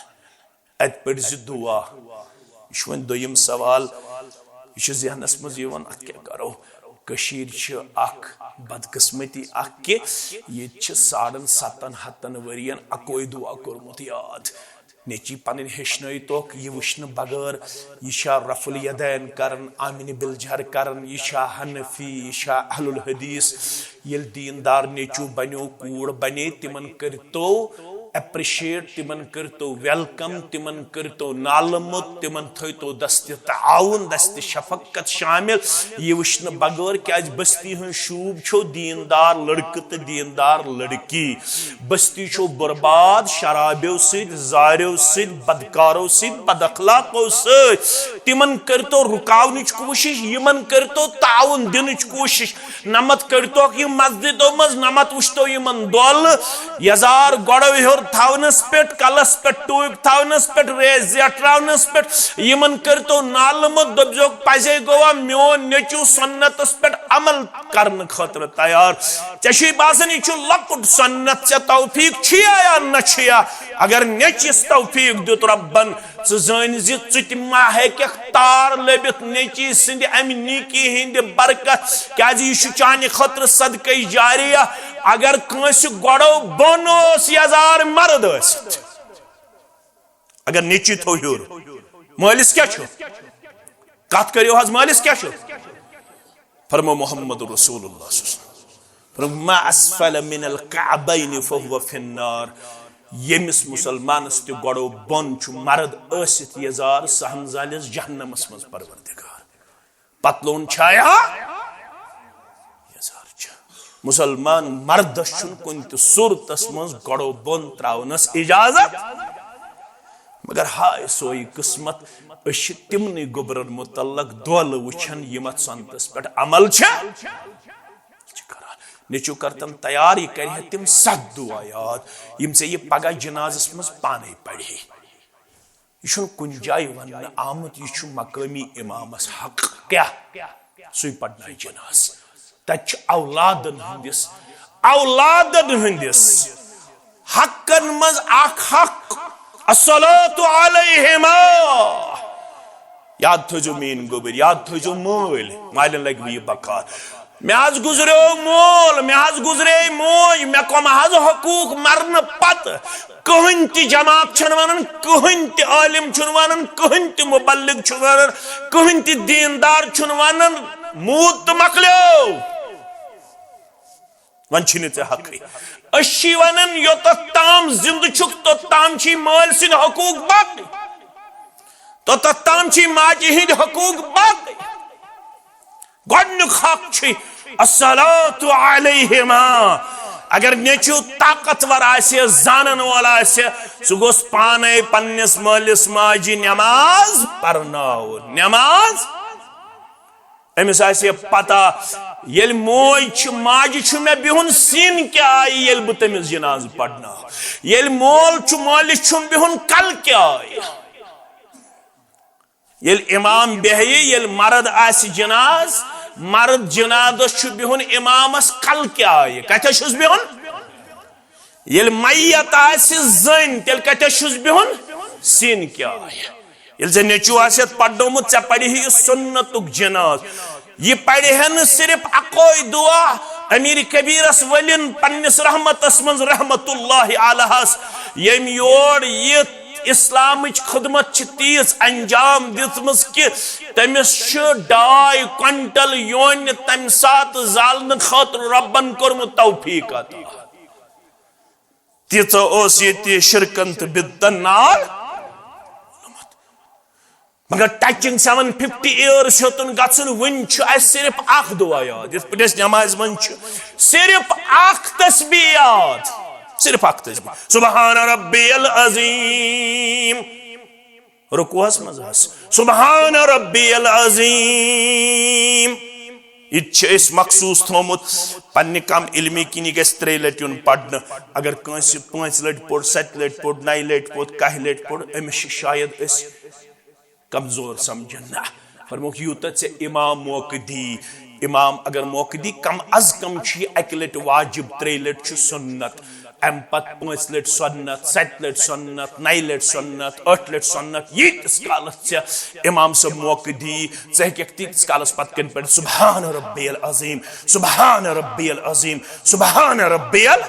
अत पढ़ दुआ यह वन दोयम सवाल यह जहनस मज अत क्या करो कशीर बदकिस्मती कि ये 7,500 वरियन अकोई दुआ कोरमुत याद नेची पन हेचन तोक यह वुचन बगैर यह रफुल यदैन करन आमिन बिलजहर करन यह हनफी यह अहलुल हदीस ये दीनदार नेचू बनो कूड़ बने तिमन करतो एप्रिशिएट तिमन करतो वेलकम तिमन करतो नालमुत तिमन थो दस्ते ताउन दस्ते शफकत शामिल ये वुश्न बगैर क्या बस्ती हूँ शूब छो दीनदार लड़क तो दीनदार लड़की बस्ती छो बर्बाद शराबियों सद जारियों सद बदकारों सद बदअखलाकों सद तिमन करतो रुकावनिच कोशिश यमन करतो ताउन दिनच कोशिश नमत करतो कि मस्जिदों मज नमत वुश्तो यमन दोल यजार गड़ो हेर थावनस पे कलस पे टूब थावनस पे रेज जट्रावनस पे यमन करतो नालमुत दबजोक पजे गोवा म्योन नेचू सुन्नतस पे अमल करन खतर तैयार चशी बासनी छु लकुट सुन्नत से तौफीक छिया या न छिया अगर नेचिस तौफीक दुत रब्बन जान मा हे तार लबित नेची सिंद अमि नीकी हिंद बरकत क्या चाने खतर सदक़े जारिया अगर कंस गड़ो बोनोस यजार मर्द अगर नेची थो हूर मालिस क्या कत करो हज मालिस क्या फरमो मोहम्मद रसूलुल्लाह मा अस्फल मिनल कअबैन फहुव फिन्नार यमिस मुसलमानस तो गड़ो बन मर्द ऐसित यजार सहम जालिस जहन्नमस मज परवरदिगार पतलून छाया यजार मुसलमान मर्दस कुन सूरतस मज गड़ो बन त्रावनस इजाजत मगर हाय सोई किस्मत तिमन गोबरन मुतल्लक दोल वुछन यमत संतस पे अमल नेचू करतन तैयार ये कर तिम सत दुआ याद यम से ये पगह जनाजस मज पाने पढ़े यह कुन जाय वन आमुत यह मकामी इमामस हक क्या सु पढ़ना जनाज तच औलादन हंदिस हकन मज हक अस्सलातु अलैहिमा याद थो मीन गोबर याद थो मोल मालन लग भी बकार मे आज गुजरो मोल मे आज गुजरे मोज मे कम हज हकूक मरन पत कहन ति जमात छन वनन कहन ति आलिम छन वनन कहन ति मुबल्लिग छन वनन कहन ति दीनदार छन वनन मूत मकलो वन छिन ते हक अशी वनन योत ताम जिंद छुक तो ताम छी माल सिन हकूक बाक तो ताम छी माजी हिंद हकूक बाक गॉडनुक हक छी अस्सलातु अलैहिमा अगर नेचू ताकतवर आसे जानन वाला आसे सु गोस पाने पन्नस मालिस माजी नमाज परनाव नमाज अमिस आसे पता येल मोय छ माजी छ मे बिहुन सीन क्या आई येल ब तमिस जनाज पढ़ना येल मोल छ मालिस छ बिहुन कल क्या आई येल इमाम बेहये येल मर्द आसे जनाज मर्द जनादस बिहुन इमामस कल क्या आय कत बिहुन ये मैयत जन तेल कत बिहुन सीन क्या आय ये नेचू पढ़नोमुत ऐ पढ़ सुन्नतुक जनाज यह पढ़ सिर्फ अकोई दुआ अमीर कबीरस वलिन पन्निस रहमतस मज रहमतुल्लाहि अलैहस यम योर ये इस्लाम खुदमत तीज अंजाम दितमस कि तमिस 2.5 क्विंटल योन तम सात जालन खतर रब्बन कोरमुत तौफीक अता तीत ओस ये शिरकन तो बिदन नाल मगर टचिंग 750 ईयर्स होतन गसन वन सिर्फ अख दुआ याद इस पटस नमाज मन सिर्फ अख तस्बीह याद सिर्फ अख तस्बीह सुबहान रब्बियल अजीम रुकुअस मज़हस सुबहान रब्बियल अजीम इस मखसूस थोमुत पन्ने कम इल्मी किनी गस 3 लटि पढ़न अगर कंस 5 लट पोड़ 7 लट पोड़ 9 लट पोड़ 10 लट पोड़ अमिस शायद अस कमजोर समझन ना फरमोक यूत से इमाम मोकदी इमाम अगर मोकदी कम अज कम 1 लट वाजिब 3 लट सुन्नत अम पत 5 लट सुन्नत 7 लट सुन्नत 9 लट सुन्नत 8 लट सुन्नत ये कालस इमाम सब मोकदी तीस कालस पत कन पे सुबहान रब्बियल अजीम सुबहान रब्बियल अजीम सुबहान रब्बियल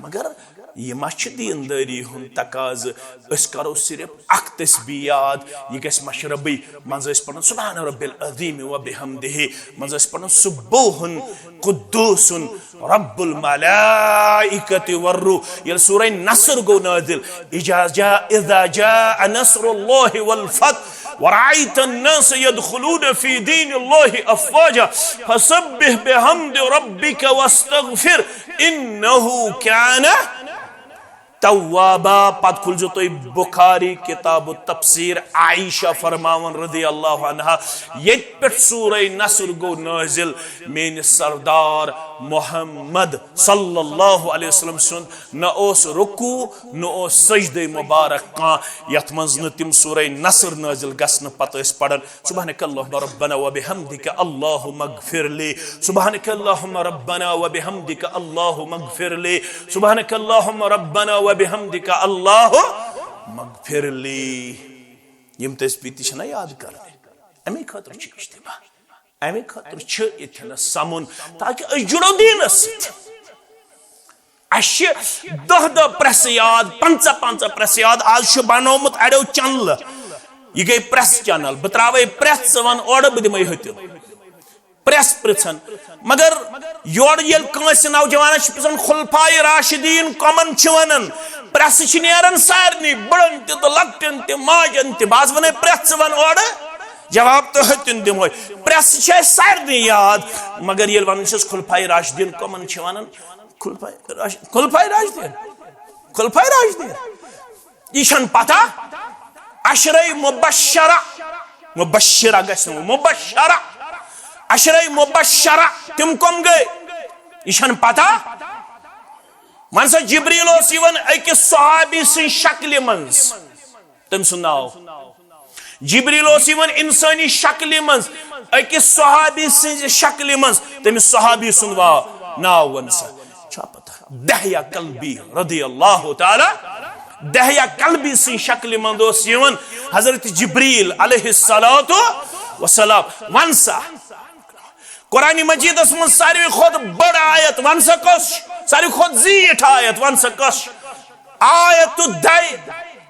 मगर ये मा दीनदारी हुन तकाज अस करो सिर्फ अख तस्बीह याद ये गस मशरबी मंज पढ़न सुभान रब्बिल अज़ीम व बिहम्दिही मंज पढ़न सुब्बूहुन कुद्दूसुन रब्बुल मलाइकति वर्रूह ये सूरह नस्र गो नाज़िल इज़ा जा नस्रुल्लाहि वल फतह वराइत अन्नास यदखुलून फी दीनिल्लाहि अफ़वाजा फसब्बिह बिहम्दि रब्बिका वस्तगफिर इन्नहु काना तव्वाबा। पत खुलजो तो बुखारी किताब तफसीर आयशा फरमावन रदी अल्लाह अन्हा ये पे सूरह नस्र गो नाजिल मेन सरदार मोहम्मद सल्लल्लाहु अलैहि वसल्लम सुन न ओस रुकू न ओस सजदे मुबारक का यथ मंज न तिम सूरह नस्र नाजिल गसन पत पढ़न सुब्हानकल्लाहुम्मा रब्बना व बिहम्दिका अल्लाहुम्मा अगफिरली सुब्हानकल्लाहुम्मा रब्बना व बिहम्दिका अल्लाहुम्मा अगफिरली सुब्हानकल्लाहुम्मा रब्बना व बिहम्दिका अल्लाहुम्मा अगफिरली। यम तस्बीह छना याद करने अमे खतर छ इज्तिमा अमे खतर छ इथन समुन ताकि अस जुड़ो दीनस अश दह दह प्रेस याद 5 प्रेस याद आज बनोमुत अड़ो चैनल ये गई प्रेस चैनल बह त्रावे प्रेस वन ओड बह दिमे हतिल प्रेस पृछन मगर योर येल कंस नौजवान पृछन खुलफाए राशिदीन कमन वन प्रेस नेरन सारनी बड़न तो लकटन तो माजन तो बाज वन प्रेस वन ओड जवाब तो हतिन दिमो प्रेस सारनी याद मगर ये वन खुलफाए राशिदीन कमन वन खुलफाए राशिदीन यह पता अशरे मुबश्शरा मुबश्शिरा गस मुबश्शरा अशरे मुबश्शरा तिम कम गए यह पता मन सा जिब्रील अकिस सहाबी सी शक्ल मज तम सुन नाव जिब्रील इंसानी शक्ल मज अकिस सहाबी सी शक्ल मज तमिस सहाबी सुन नाव वन सा पता दहया कल्बी रदियल्लाहु ताला दहया कल्बी सी शक्ल मज हजरत जिब्रील अलैहिस्सलातु वस्सलाम वन सा कुरान मजीद मं सारे खुद बड़ आयत वन सा कस सारे खुद जीठ आयत वन सा कस आयत दय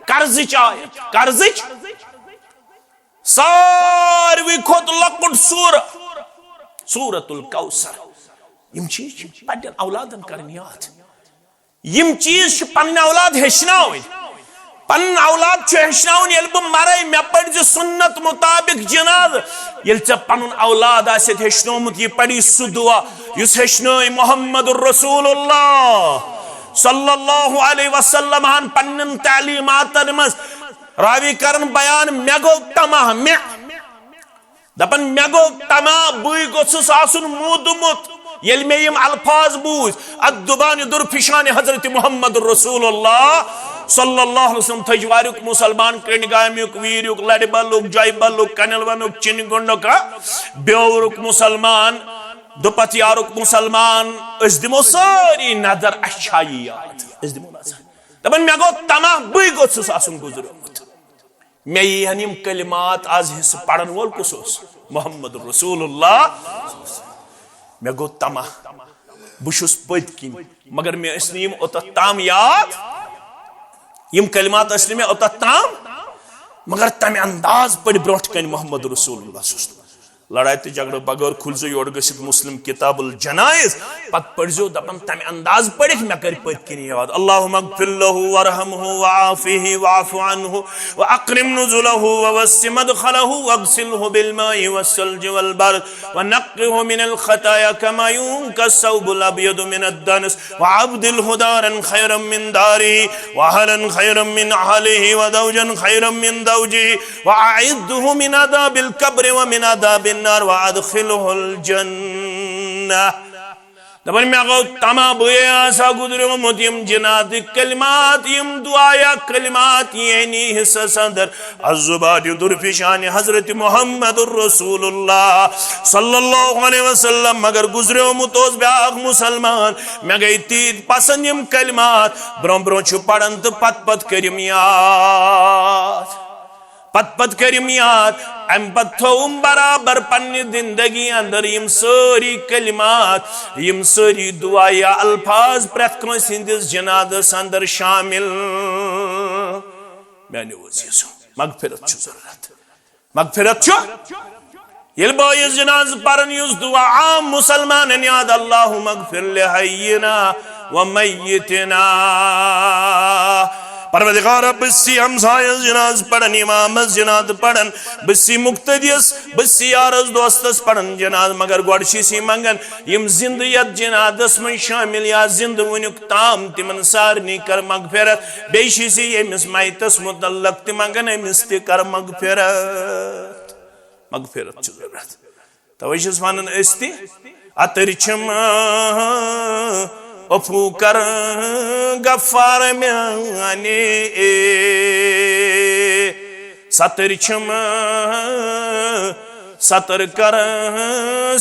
कर्जिच आयत कर्जिच सारे खुद लकुट सूरतुल कौसर यम चीज पन्न औलादन कर याद यम चीज पन्न औलाद हेचनावन पन औलाद हेचनावन ये बह मर मे पढ़ सुन्नत मुताबिक जनाज ये पन औलाद हेचनोमुत यह पढ़ी सह दुआ युस हेचन मुहम्मदुर रसूलुल्लाह सल्लल्लाहु अलैहि वसल्लम पन्न तालीमातन मज रावी करन बयान मे गो तमा मे दपन मे गो तमा बुई गोसुस आसुन मूदमुत येल मे यम अल्फाज बूझ अद्दुबान दुरफिशान हजरत मुहम्मदुर रसूलुल्लाह सल्लल्लाहु अलैहि वसल्लम थजवारुक मुसलमान क्रेनगामुक वीरुक लड़बलुक जयबलुक कनलवनुक चिनगुंडुक बेवरुक मुसलमान दुपतियारुक मुसलमान अस दिमो सारी नजर अच्छाई याद अस दिमो नजर दपन मे गो तमा बुई गोसुस आसुन गुजरोमुत मे यम कलिमात आज हिस्स पढ़न वोल कुस मुहम्मदुर रसूलुल्लाह मे गो तमा बुशुस पद किन मगर मे असनीम ओत ताम याद यम कलिमात असली में ओत ताम मगर तम अंदाज पढ़ ब्रोट कन मोहम्मद रसूलुल्लाह लड़ाई तो झगड़ बगैर खुलजो योर गसित मुस्लिम किताबुल जनाइज पत पढ़जो दपन तम अंदाज पढ़ मे कर पद किन याद अल्लाहुम्मा अगफिर लहु वरहमहु वआफिहि वअफु अन्हु वअक्रिम नुजुलहु ववस्सि मदखलहु वगसिलहु बिलमाइ वस्सल्जि वलबर्द वनक्किहु मिनल खताया कमा युनका सौबुल अब्यदु मिनद दनस वअब्दिलहु दारन खैरम मिन दारिहि वअहलन खैरम मिन अहलिहि वज़ौजन खैरम मिन ज़ौजिहि वअइद्दहु मिन अज़ाबिल कब्र व मिन अज़ाबिन नार वअदखिलहुल जन्नह दपन मे गो तमा बुए आसा गुजरो मुतिम जिनात कलिमात यम दुआया कलिमात येनी हिस्सा संदर अज़ुबाद दुरफिशान हजरत मुहम्मदुर रसूलुल्लाह सल्लल्लाहु अलैहि वसल्लम मगर गुजरो मुतोस ब्याग मुसलमान मे गई तीत पसंद यम कलिमात ब्रों ब्रों छु पढ़न तो पत पत करिम याद पत पत करिम याद अम पत थोम बराबर पन्नी जिंदगी अंदर यम सारी कलिमात यम सारी दुआ या अल्फाज प्रत कंस हिंदिस जनादस अंदर शामिल मैंने वजीज़ो मगफिरत छु जरूरत मगफिरत छु ये बॉयज जनाज परन युस दुआ आम मुसलमान याद अल्लाहु मगफिर लिहय्यिना व मय्यितना परवरदिगार बस्सी हमसायस जनाज पढ़न इमाम जनाज पढ़न बस्सी मुक्तदियस बस्सी यारस दोस्तस पढ़न जनाज मगर गोडशी सी मंगन यम जिंद यत जनादस में शामिल या जिंद वनुक ताम तिमन सारनी कर मगफिरत बेशी सी यमिस माइतस मुतल्लक ति मंगन यमिस ति कर मगफिरत मगफिरत छु जरूरत तवैशस वनन अस्ति अतरिचम अफू कर गफ्फार म्याने सतर छम सतर कर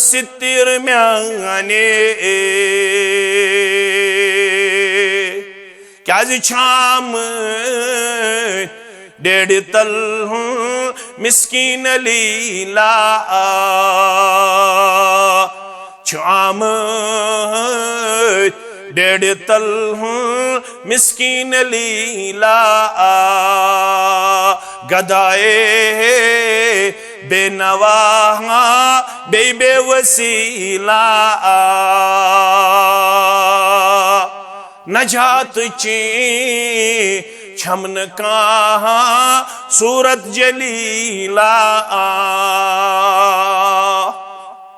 सितिर म्याने क्या जी छाम डेढ़ तल मिस्कीन लीला छाम डेढ़ तल मिस्कीन लीला गदाए बेनवा बेवसीला नजात ची छमन कहा सूरत जलीला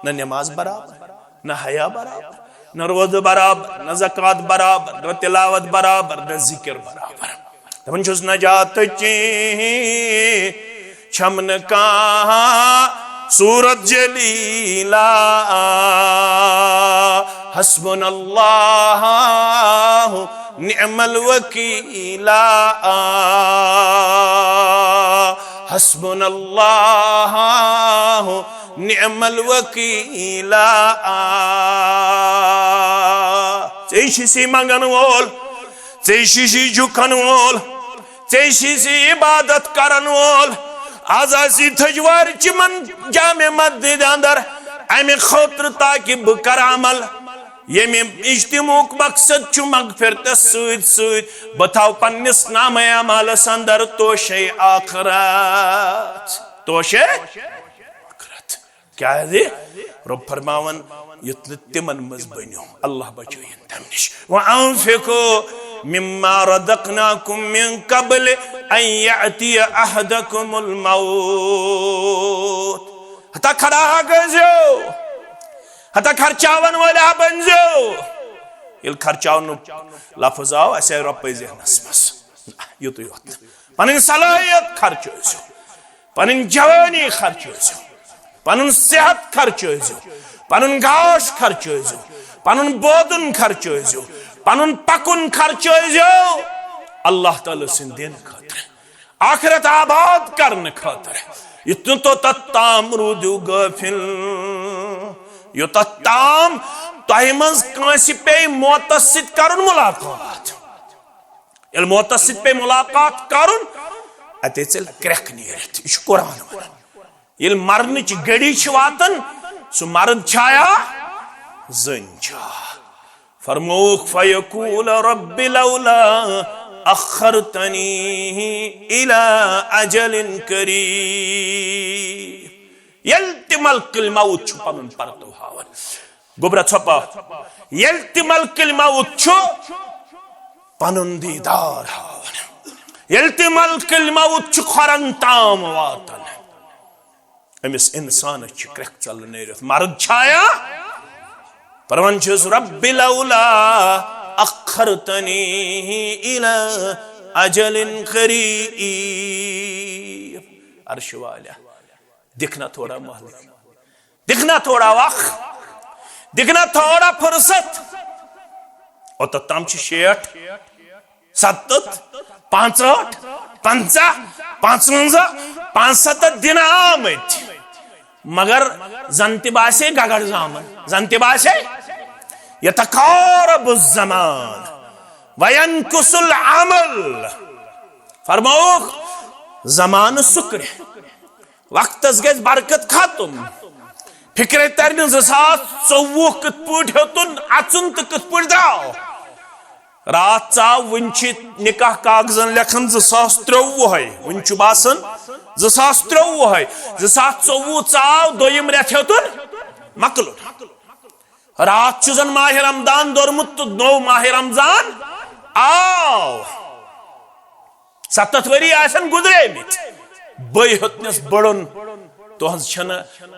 न नमाज बराबर न हया बराबर न रोज़ बराबर न ज़कात बराबर न तिलावत बराबर न जिक्र बराबर तमन छुस नजात ची छमन कहा सूरत जलीला हस्बुनल्लाह निअमल वकीला हस्बुनल्लाह निअमल वकीला चेशिसी मंगन वोल चेशिसी झुकन वोल चेशिसी इबादत करन वोल आजासी थजवार चिमन जामे मस्जिद अंदर अमे खौत्र ताकि बह कर अमल यमे इज्तिमुक मकसद छु मगफिरत सूद सूद बताओ पन्निस नाम अमालस अंदर तोशे आखिरत तोशे आखिरत क्या है रब फरमावन युत्न तिमन मज बन्यो अल्लाह बचोयन तम निश व अनफिकु मिम्मा रज़क़नाकुम मिन क़ब्ल अन यअतिय अहदकुमुल मौत हता खड़ा गजो हता खर्चावन वाला बनजो इल खर्चावन लफ्ज़ आओ ऐसे रुपये ज़हनस मस युत युत पन सलाहियत खर्चो पन जवानी खर्चो पन सेहत खर्चो पन गाश खर्चो पन बोदन खर्चो पन पकुन खर्चो अल्लाह ताला सिंह दिन खातर आखिरत आबाद करने खातर इतन तो तत्ताम रूदु गफिल यो तत्ताम तह मज कांसी पे मौतस सित करुन मुलाकात ये मौतस सित पे मुलाकात करुन अते चल क्रैक नीरत इस कुरान वन ये मरन च गड़ी वातन सु मर्द छाया जंजा फरमोख फयकूल रब्बि लौला अखरतनी इला अजलिन करीब यल्तिमल मौत छु पन परतो हावन गोबरा छपा यल्तिमल मौत छु पनुन दीदार हावन यल्तिमल मौत छु खरन ताम वातन अमिस इंसान छु क्रक चल नेरत मर्द छाया परवन छुस रब्बि लौला अखरतनी इला अजलिन करीब अर्श वाला दिखना थोड़ा महल दिखना थोड़ा वक्त दिखना थोड़ा फुर्सत और तम 60 70 65 50 55 65 दिन आमत मगर जंति बासे गगड़ जामन जंति बासे यतकारब ज़मान वयनकुसुल अमल फरमाओ जमान सुक्र वक्तस गज बरकत खत्म फिक्र तर 2024 कत पट हेतुन अचुन तो कत पट द्राव रात चाव वन निकाह कागजन लेखन 2023 वन बासन 2023 2024 चाव दोयम रेत हेतुन मकलुन रात जन माह रमदान दोरमुत तो नो माह रमजान आव 7 वरी आसन गुजरे मित बय हतनस बड़न तोहज छन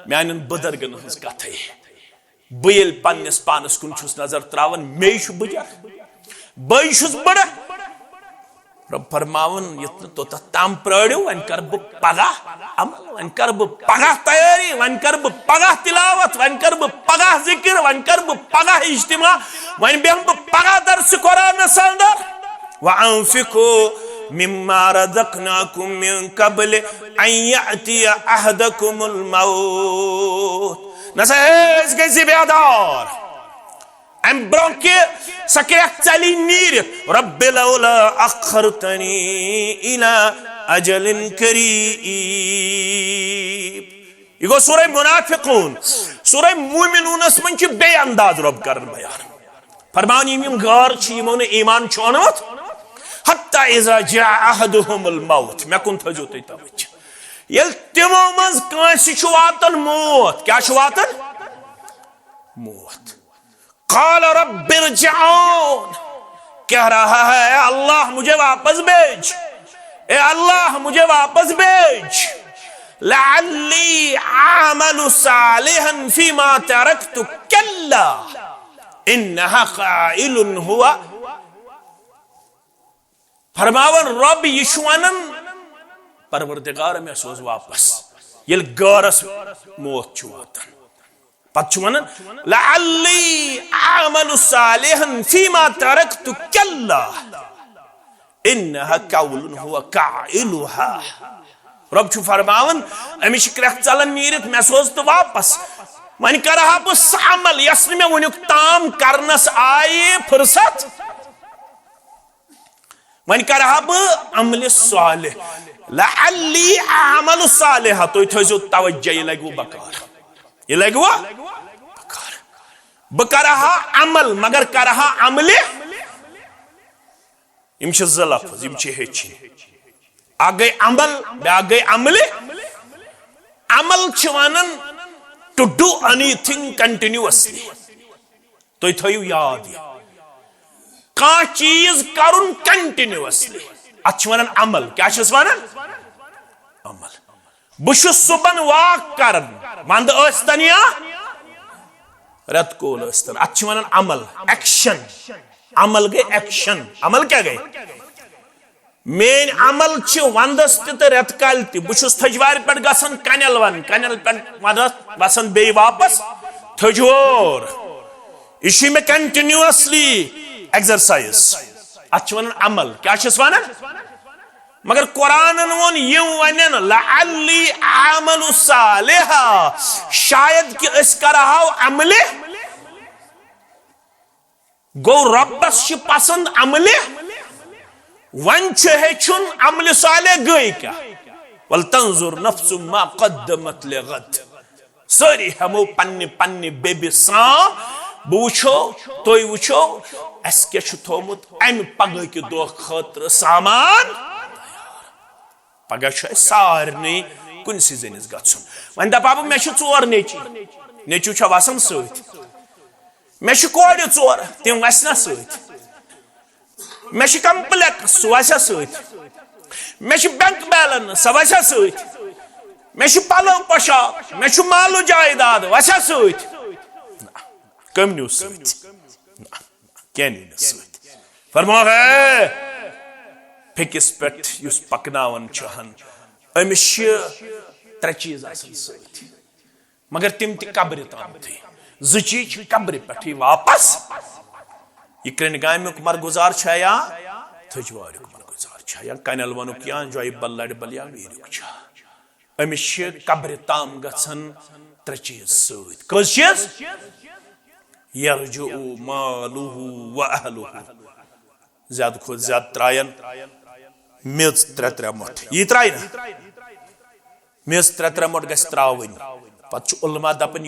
म्यान बुजुर्गन हज कथ बयल पन्नस पानस कुन छुस नजर त्रावन मे छु बुजा बय छुस बड़ रब फरमावन यत्न तो तम प्राड़ो वन कर ब पगह अमल वन कर ब पगह तैयारी वन कर ब पगह तिलावत वन कर ब पगह जिक्र वन कर ब पगह इज्तिमा वन बेम ब पगह दर्स कुरान संदर व अनफिकु मिम्मा रज़क़नाकुम मिन क़ब्ल अन यअतिय अहदकुमुल मौत नसेज गज़ि बेदार अम ब्रोंके सके चली नीर रब्बि लौला अखरतनी इला अजलिन करीब इगो सूरह मुनाफिकून सूरह मुमिनूनस मन छ बे अंदाज रब करन बयान फरमान यम गार छ यमो ने ईमान छोनवत हत्ता इज़ा जा अहदुहुमुल मौत मैं कुन थजो तै तवच यल तिमो मज कांसी छ वातन मौत क्या छ वातन मौत क़ाल रब्बि इरजिऊन कह रहा है अल्लाह मुझे वापस भेज ए अल्लाह मुझे वापस भेज लअल्ली आमलु सालिहन फीमा तरक्तु कल्ला इन्नहा क़ाइलुन हुवा फरमावन रब यशवानन परवरदिगार में सोज वापस यल गारस मौत छु वातन पत वनन लअल्ली आमलु सालिहन फीमा तरक्तु कल्ला इन्नहा क़ौलुन हुवा क़ाइलुहा रब छु फरमावन अमिश क्रख चलन नीरित मैं सोज तो वापस वन करहा बस अमल यस में वनुक ताम करनस आये फुर्सत वन करहा ब अमल सालिह लअल्ली आमलु सालिह तो थजो तवज्जो ये लगो बकार ये लगो बकार बकरहा अमल मगर करहा अमले इम छ लफ्ज इम छ हेची आ गई अमल आ गई अमले अमल छ वनन टू डू एनीथिंग कंटिन्यूअसली तो थयु याद का चीज करुन कंटिन्यूअसली अच्छ वनन अमल क्या छस वनन अमल बुश सुबन वाक करन वंद अस्तन या रत कोल अस्तन अच्छ वनन अमल एक्शन अमल गए एक्शन अमल क्या गए मेन अमल छ वंदस ते रत काल ते बुश थजवार पे गसन कनल वन कनल पे वसन बे वापस थजोर इसी में कंटिन्यूअसली एक्सरसाइज अच्छ वनन अमल क्या छस वनन मगर कुरान वोन यम वनन लअल्ली आमलु सालिहा शायद कि अस करहाव अमले गो रब्बस छ पसंद अमले वन छ हेचुन अमल सालिह गई क्या वल तंजुर नफ्सु मा कद्दमत लिगद सारी हमो पन्ने पन्ने बेबी सा बुछो तोय वुछो अस के छ थोमुत अम पग के दो खतर सामान पग छ सारने कुन सीजनस गछुन वन दपाब मे छ चोर नेचु छ वसन सत मे छ कोड चोर तिम वसना सत मे छ कम्प्लेक्स वसा सत मे छ बैंक बैलेंस वसा सत मे छ पलो पोशाक मे छ मालू जायदाद वसा सत कम न्यूज सत क्या न्यूज सत फरमा है फिकिस पेट युस पकनावन चहन अमिश त्रे चीज आसन सत मगर तिम ति कब्र ताम थे ज चीज कब्र पे वापस यह क्रन गामुक मरगुजार या थजवार मरगुजार या कनल वनुक या जॉय बल लड़ बल या वीरुक अमिश कब्र ताम गसन त्रे चीज सत कस चीज यरजु मालुहु व अहलुहु ज्यादा खुद ज्यादा त्रायन मेज त्रे मोट यह त्राय ना मेज त्रे मोट गस त्रावन पत उलमा दपन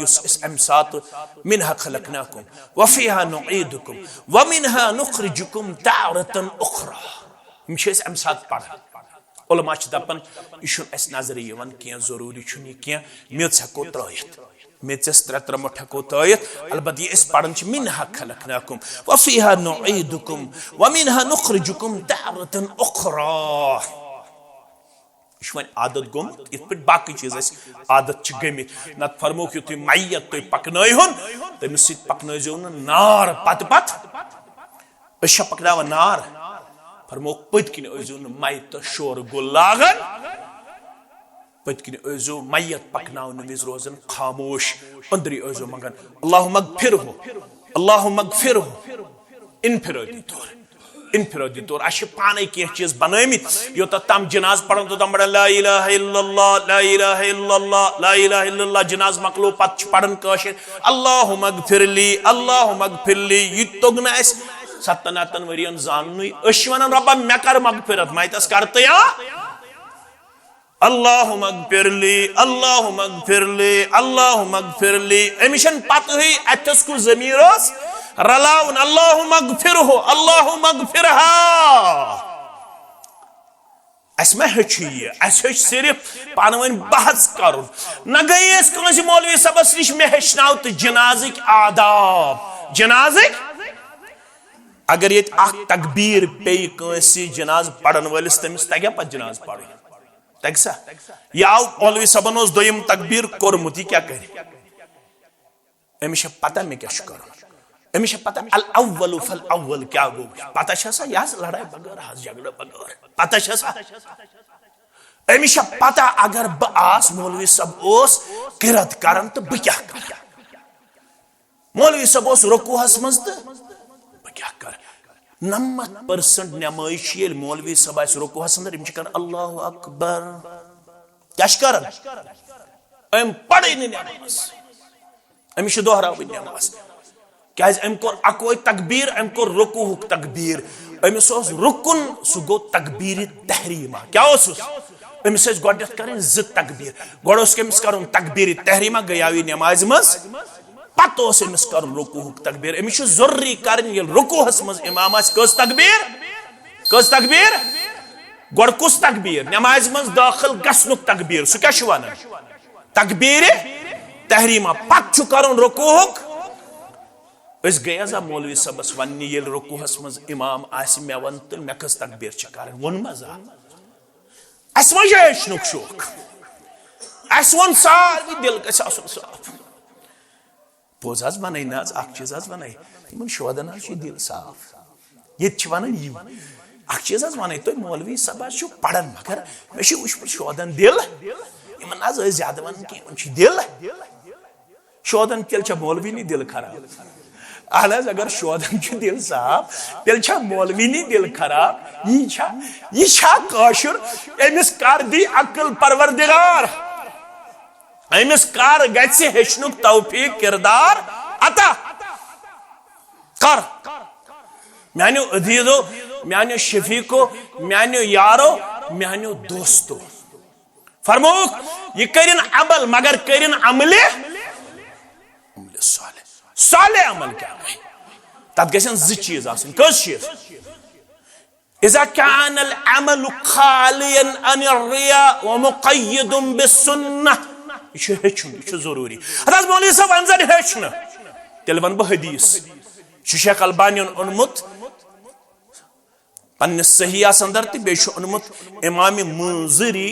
अम सात मिनहा खलकनाकुम वफीहा नुईदुकुम वमिनहा नुखरिजुकुम तारतन उखरा हम अम सात पढ़ उलमा दपन यह नजर क्या जरूरी क्या मेज हको त्रयित मेचस त्रे मोट हको तयत अलबत् यह पढ़न मिनहा खलकनाकुम वफीहा नुईदुकुम वमिनहा नुखरिजुकुम तारतन उखरा वन आदत गोमुत इत पे बाकी चीज आदत गमित नत फरमो कि तुम मैयत तुम पकन तमिस पकनो न नार पत पत पकना नार फरमो पत किन मैत शोर गुल लागन पत किन मैयत पकन विज रोजन खामोश अंदरी मंगन अल्लाह मगफिर इनफिरादी तौर इनफिरादी तौर पाने कह चीज बनमित योत तम जनाज पढ़न तो तम ला इलाहा इल्लल्लाह ला इलाहा इल्लल्लाह ला इलाहा इल्लल्लाह जनाज मकलो पत पढ़न कशिर अल्लाहु मगफिरली यह तोग न 7 वरियन जाननु वन रब्बा मे कर मगफिरत मैतस कर तया अल्लाहु मगफिरली अमिशन पत अतस कु जमीर रलाउन अल्लाहु मगफिरहा अस मे हेच सिर्फ पान वन बहस कर न गई कंस मौलवी सबस नश मे हेचनाव तो जनाजिक आदाब जनाजिक अगर ये तकबीर पे कंसी जनाज पढ़न वलिस तमिस तग्या पत जनाज पढ़ तग सा यह मौलवी सबन दोयम तकबीर कोरमुत क्या कर अमिश पता मे क्या कर अमिश पता अल अव्वल फल अव्वल क्या गो पता यह लड़ाई बगैर झगड़ा बगैर पता अमिश पता अगर बस मौलवी सब किरत कर तो बह क्या कर मौलवी सब रुकूहस मज तो बह क्या कर 90% नमाज मौलवी सब रुकूहस अंदर कर अल्लाहु अकबर क्या कर पढ़े नमाज अमिश दोहराव नमाज क्या कोर अकोई तकबीर कोर रुकूहुक तकबीर अमिस रुकुन सह गो तकबीर तहरीमा क्या अमिस गोडत कर तकबीर गोस कमिस कर तकबीर तहरीमा गयावी नमाज मज पत अमिस कर रुकूहुक तकबीर अमिस जरूरी कर रुकूहस मज इमाम कस तकबीर गोड कुस तकबीर नमाज मज दाखिल गसनुक तकबीर सह क्या वन तकबीर तहरीमा पत कर रुकूहुक गया मौलवी सबस वन ये रुकूहस मज इमाम मे वन तो मे कस तकबीर कर वोन मजा अस हेचनुक शौक अस वो सारे दिल गस साफ पोज वन ना चीज वन इन शोदन दिल साफ ये वन यह चीज वन तुम मौलवी सब पढ़न मगर मे वो शोदन दिल इन ज्यादा वन कह दिल शोदन तेल मौलवी नी दिल खराब अहल अगर शोदन दिल साफ तेल मौलवी नी दिल खराब यह काशुर अमिस कर दी अकल परवरदिगार अमिस कर गि हेचनुक तौफीक किरदार अता कर मानो अदीजो मानो शफीको मानो यारो मानो दोस्तो फरमोक यह करिन अमल मगर करिन अमले साले अमल क्या तथ गसन चीज कस चीज इज़ा कान अल अमल खालियन अन रिया व मुक़य्यदुन बिस्सुन्नह यह हेचुन यह जरूरी हज़रत मौलवी साहब अनजर हेचन तेल वन बह हदीस शेख अलबानी ओनमुत पन्निस सहीहस अंदर ते बेश ओनमुत इमाम मुंज़िरी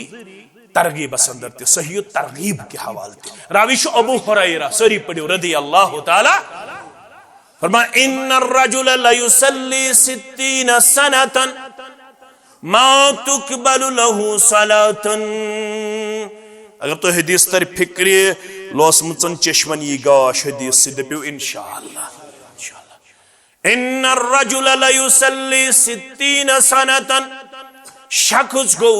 तरगीबस अंदर ते सही तरगीब के हवाले ते रावी अबू हुरैरा सरी पढ़ो रदियल्लाहु ताला फरमाया इन्नर रजुल ला युसल्ली 60 सनतन मा तुकबलु लहु सलातन अगर तो हदीस तर फिक्र लोस मुचन चश्मन ये गाश हदीस से दपियो इंशाअल्लाह इन्नर रजुल ला युसल्ली 60 सनतन शख्स गो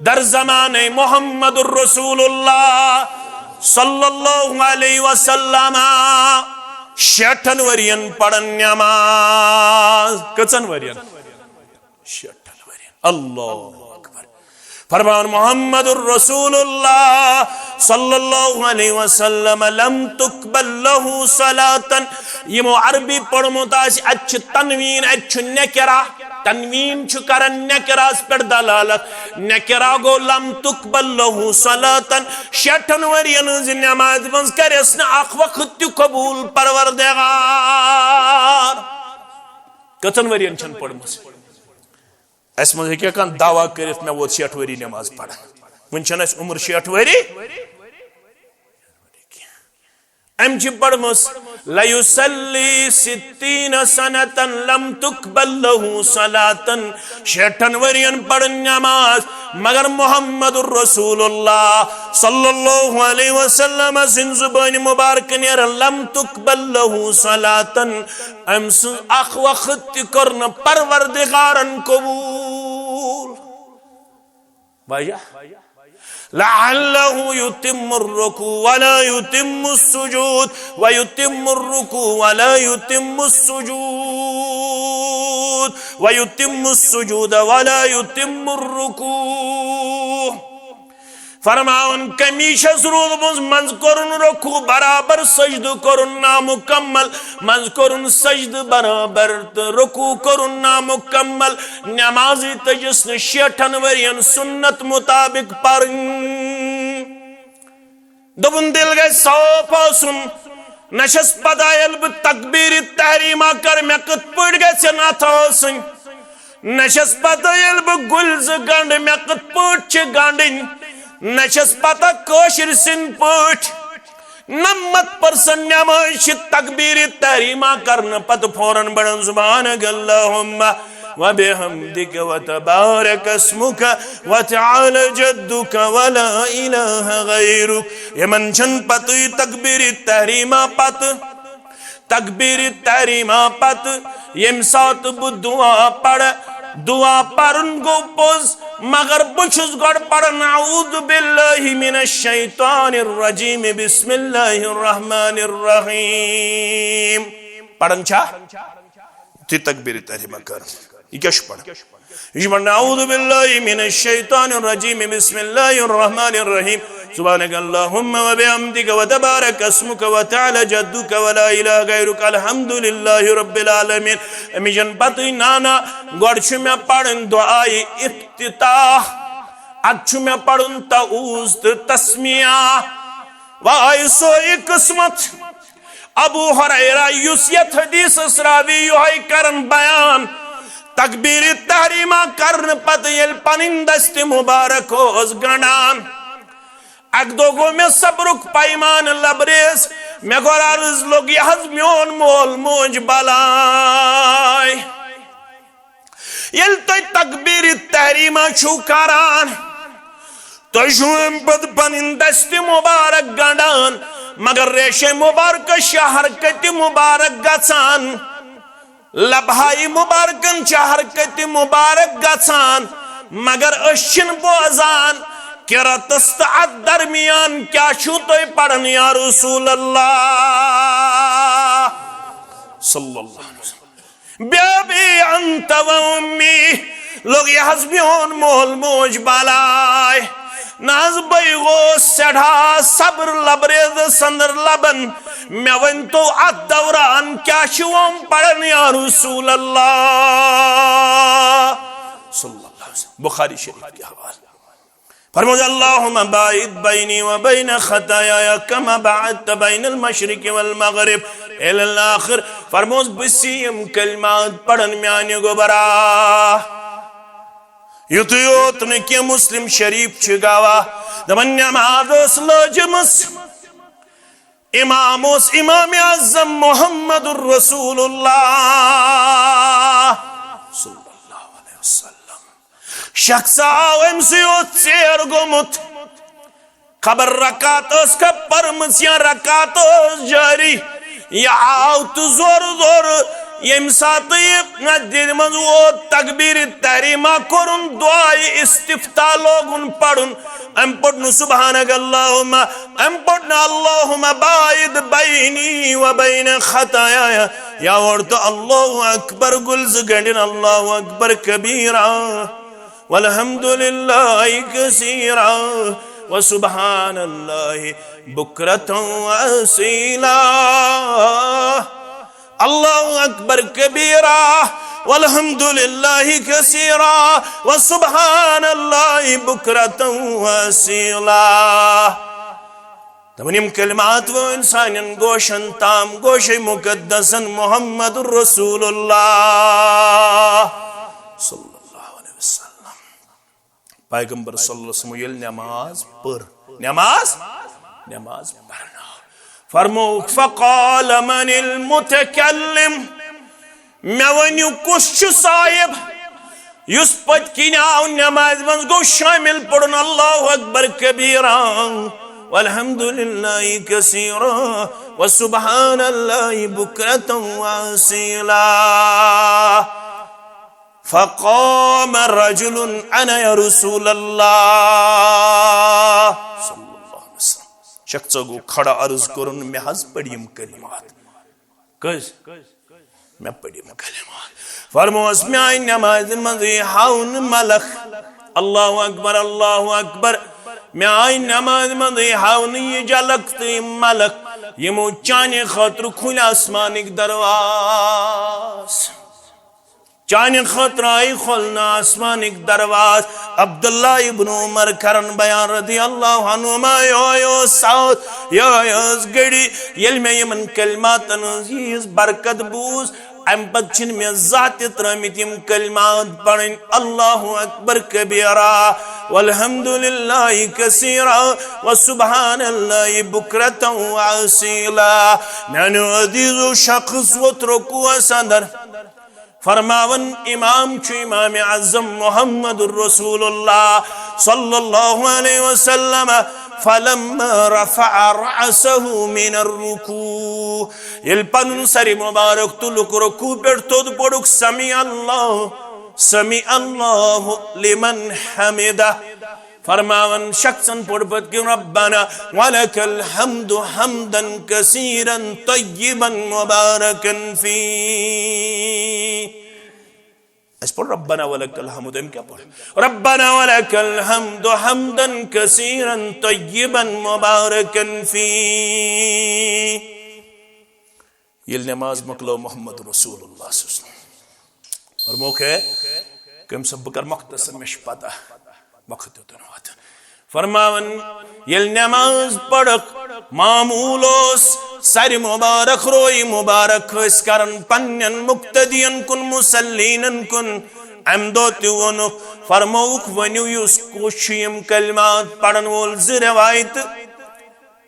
दर ज़माने मुहम्मदुर रसूलुल्लाह सल्लल्लाहु अलैहि वसल्लम 60 वरियन पढ़न नमाज कचन वरियन 60 वरियन अल्लाह अकबर। फरमान मोहम्मदुर रसूलुल्लाह सल्लल्लाहु अलैहि वसल्लम लम तुकबल लहु सलातन। यमो अरबी पढ़मुत अच्छ तनवीन अच्छ नेकरा, तनवीन छु करन नेकरास पर दलालत। नेकरा गो लम तुकबल लहु सलातन, 60 वरियन नमाज मज करस न अख वक्त कबूल परवरदिगार। कतन वरियन छन पढ़मस अस मज हे कान दावा कर मे वो 60 वरी नमाज पढ़। वन छन अस उम्र 60 वरी अम पढ़मस लयुसल्ली सित्तीन सनतन लम तुकबल लहु सलातन। 60 वरियन पढ़ नमाज मगर मोहम्मदुर रसूलुल्लाह सल्लल्लाहु अलैहि वसल्लम सिन जुबान मुबारक नेर लम तुकबल लहु सलातन। अम अख वक्त करन परवरदिगारन कबूल। भाईया लअल्लहु युतिम्मुर रुकू वला युतिम्मुस सुजूद व युतिम्मुर रुकू वला युतिम्मुस सुजूद व युतिम्मुस सुजूद वला युतिम्मुर रुकू। फरमावन कमीशस रूद मंज करुन रुकू बराबर सजदु करुन नामुकम्मल, मंज करुन सजद बराबर रुकू करुन नामुकम्मल। नमाजी तजस 60 वरियन सुन्नत मुताबिक पर दोबन दिल गए सौफ सुन नशस पदायल ब तकबीर तहरीमा कर मे कत पड़ गए नाथ नशस पदायल ब गुलज गंड मे कत पड़ गांडिन नशस पता कोशिर सिन पट 90% नमाज तकबीर तहरीमा करन पत फौरन बड़न सुभानक अल्लाहुम्मा व बिहम्दिक व तबारक अस्मुक व तआला जद्दुक व ला इलाहा गैरुक। यमन छन पत तकबीर तहरीमा पत तकबीर तहरीमा पत यम सात दुआ पढ़ दुआ पढ़न गो पोज मगर बुछुस गड पढ़न औद बिल्लाहि मिनश शैतानिर रजीम बिस्मिल्लाहिर रहमानिर रहीम पढ़न छा ती तकबीर तहरीमा कर यश पढ़ यमन औद बिल्लाहि मिनश शैतानिर रजीम बिस्मिल्लाहिर रहमानिर रहीम सुब्हानक अल्लाहुम्मा व बिहम्दिक व तबारक अस्मुक व तआला जद्दुक व ला इलाहा गैरुक अल्हम्दुलिल्लाहि रब्बिल आलमीन। अमिजन पतई नाना गड छु मे पढ़न दुआई इफ्तिताह अच्छु मे पढ़न तऊज तस्मिया वाय सोई किस्मत अबू हुरैरा युस यथ हदीस रावी योय करन बयान तकबीर तहरीमा करन पत यल पनिन दस्त मुबारक ओस गणान अगदोगो में सबरुक पैमान लबरेस मे गोर अर्ज लोग यहज म्योन मोल मोज बलाय यल तो तकबीर तहरीमा छु करान तो शुम पद पनिन दस्त मुबारक गणान मगर रेशे मुबारक शहरकत मुबारक गसान लबहाई मुबारकन शहरकत मुबारक गसान मगर अशिन बोजान किरतस्त दरमियान क्या छु तो पढ़न या रसूल अल्लाह सल्लल्लाहु अलैहि वसल्लम बेबी अंत व उम्मी लोग यहजबियोन मोल मोज बालाय नाज बैगो सढ़ा सब्र लबरेद संदर लबन मैं वन तो अद दौरान क्या शुम पढ़न या रसूल अल्लाह सल्लल्लाहु अलैहि वसल्लम। बुखारी शरीफ की हवाला फरमाया अल्लाहुम्मा बाइद बैनी व बैन खताया कमा बअदत बैनल मशरिक वल मगरिब इलल आखिर। फरमोस बसीम कलमात पढ़न म्यान गोबरा युत न कि मुस्लिम शरीफ छ गावा दमन नमाज लजमस इमाम आज़म मोहम्मदुर रसूलुल्लाह सल्लल्लाहु अलैहि वसल्लम शख्स चेर गोमुत खबर रकातोस का परमस या रकातोस जारी या आव तो जोर जोर यम सात दिल मज वो तकबीर तहरीमा करुन दुआई इस्तिफ्ता लोगुन पढ़ुन अम पढ़नु सुब्हानक अल्लाहुम्मा अम पढ़ना अल्लाहुम्मा बाइद बैनी व बैन खताया या और तो अल्लाहु अकबर गुल्ज गंडिन अल्लाहु अकबर कबीरा वल्हम्दुलिल्लाहि कसीरा वसुब्हानल्लाहि बुक्रतन वअसीला। अल्लाहु अकबर कबीरा वल्हम्दुलिल्लाहि कसीरा वसुब्हानल्लाहि बुक्रतन वअसीला। तमन कलिमात वो इंसान गोशन ताम गोशे मुकद्दसन मुहम्मदुर रसूलुल्लाह सल्लल्लाहु अलैहि वसल्लम। पैगंबर सल्लल्लाहु अलैहि वसल्लम नमाज पढ़ना फरमो फ़क़ाल मनिल मुतकल्लिम, मैं वनु कुछ साहिब युस पत्किन आव नमाज मज गो शामिल पढ़न अल्लाहु अकबर कबीरा वल्हम्दुलिल्लाहि कसीरा वसुब्हानल्लाहि बुक्रतन वअसीला। फ़क़ाम रजुलुन अना या रसूलल्लाह सल्लल्लाहु अलैहि वसल्लम। शख्स गो खड़ा अर्ज करुन मे हज पढ़िम कलिमात कस मैं पढ़िम कलिमात फरमोस मे आय नमाज मज हाउन मलक अल्लाहु अकबर मे आय नमाज मज हाउन ये झलक तो मलक यमो चाने खतर खुल आसमानिक दरवाज चाने खतर आई खुलना आसमानिक दरवाज। अब्दुल्लाह इब्न उमर करन बयान रदियल्लाहु अन्हुमा यो साउथ यो गड़ी येल में यमन कलिमातन यीस बरकत बूज अम पछिन में जात त्रमित यम कलिमात पढ़न अल्लाहु अकबर कबीरा वल्हम्दुलिल्लाहि कसीरा वसुब्हानल्लाहि बुक्रतन वअसीला। मैंने अजीजो शख्स वो रुकू असंदर फरमावन इमाम छु इमाम आज़म मुहम्मदुर रसूलुल्लाह सल्लल्लाहु अलैहि वसल्लम फलम्मा रफ़अ रअसहु मिनर रुकू यल पनुन सरी मुबारक तुलुक रुकू पेट तोद पड़ुक समी अल्लाहु लिमन हमिदा फरमावन शख्सन पढ़पत क्यों रब्बना वलकल हम्दु हम्दन कसीरन तय्यिबन मुबारकन फी। इस पर रब्बना वलकल हम्दु हम क्या पढ़े रब्बना वलकल हम्दु हम्दन कसीरन तय्यिबन मुबारकन फी। ये नमाज मकलो मोहम्मद रसूलुल्लाह और मौके कम सब कर मुख्तसर में पता वक्त फरमावन येल नमाज पढ़क मामूलोस सर मुबारक रोई मुबारक करन पन्नन मुक्तदियन कुन मुसल्लीनन कुन अमदो त्योनु फरमौक वनु युस कुशियम कलिमात पढ़न वोल ज़िरवायत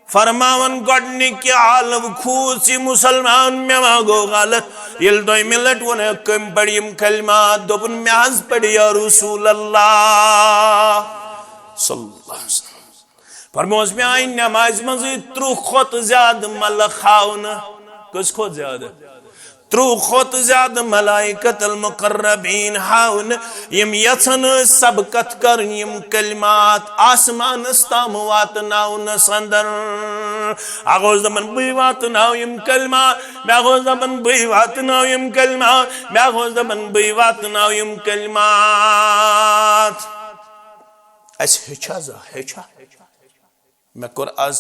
फरमावन गडनी के आलव खूसी मुसलमान में मागो गलत येल दो मिलट वने कम पढ़ियम कलिमात दोपन में हज पढ़ी या रसूल अल्लाह सल्लल्लाहु अलैहि वसल्लम। फरमोस में आई नमाज मज त्रू खोत ज्यादा मलक खाउन कस खोत ज्यादा त्रू खोत ज्यादा मलाइकतल मुकर्रबीन हाउन यम यथन सबकत कर यम कलिमात आसमान ताम वातनाउन संदर आगोज दमन बई वातनाउ यम कलिमात बागोज दमन बई वातनाउ यम कलिमात बागोज दमन बई वातनाउ यम कलिमात अस हेचा जा हेचा मैं कोर आज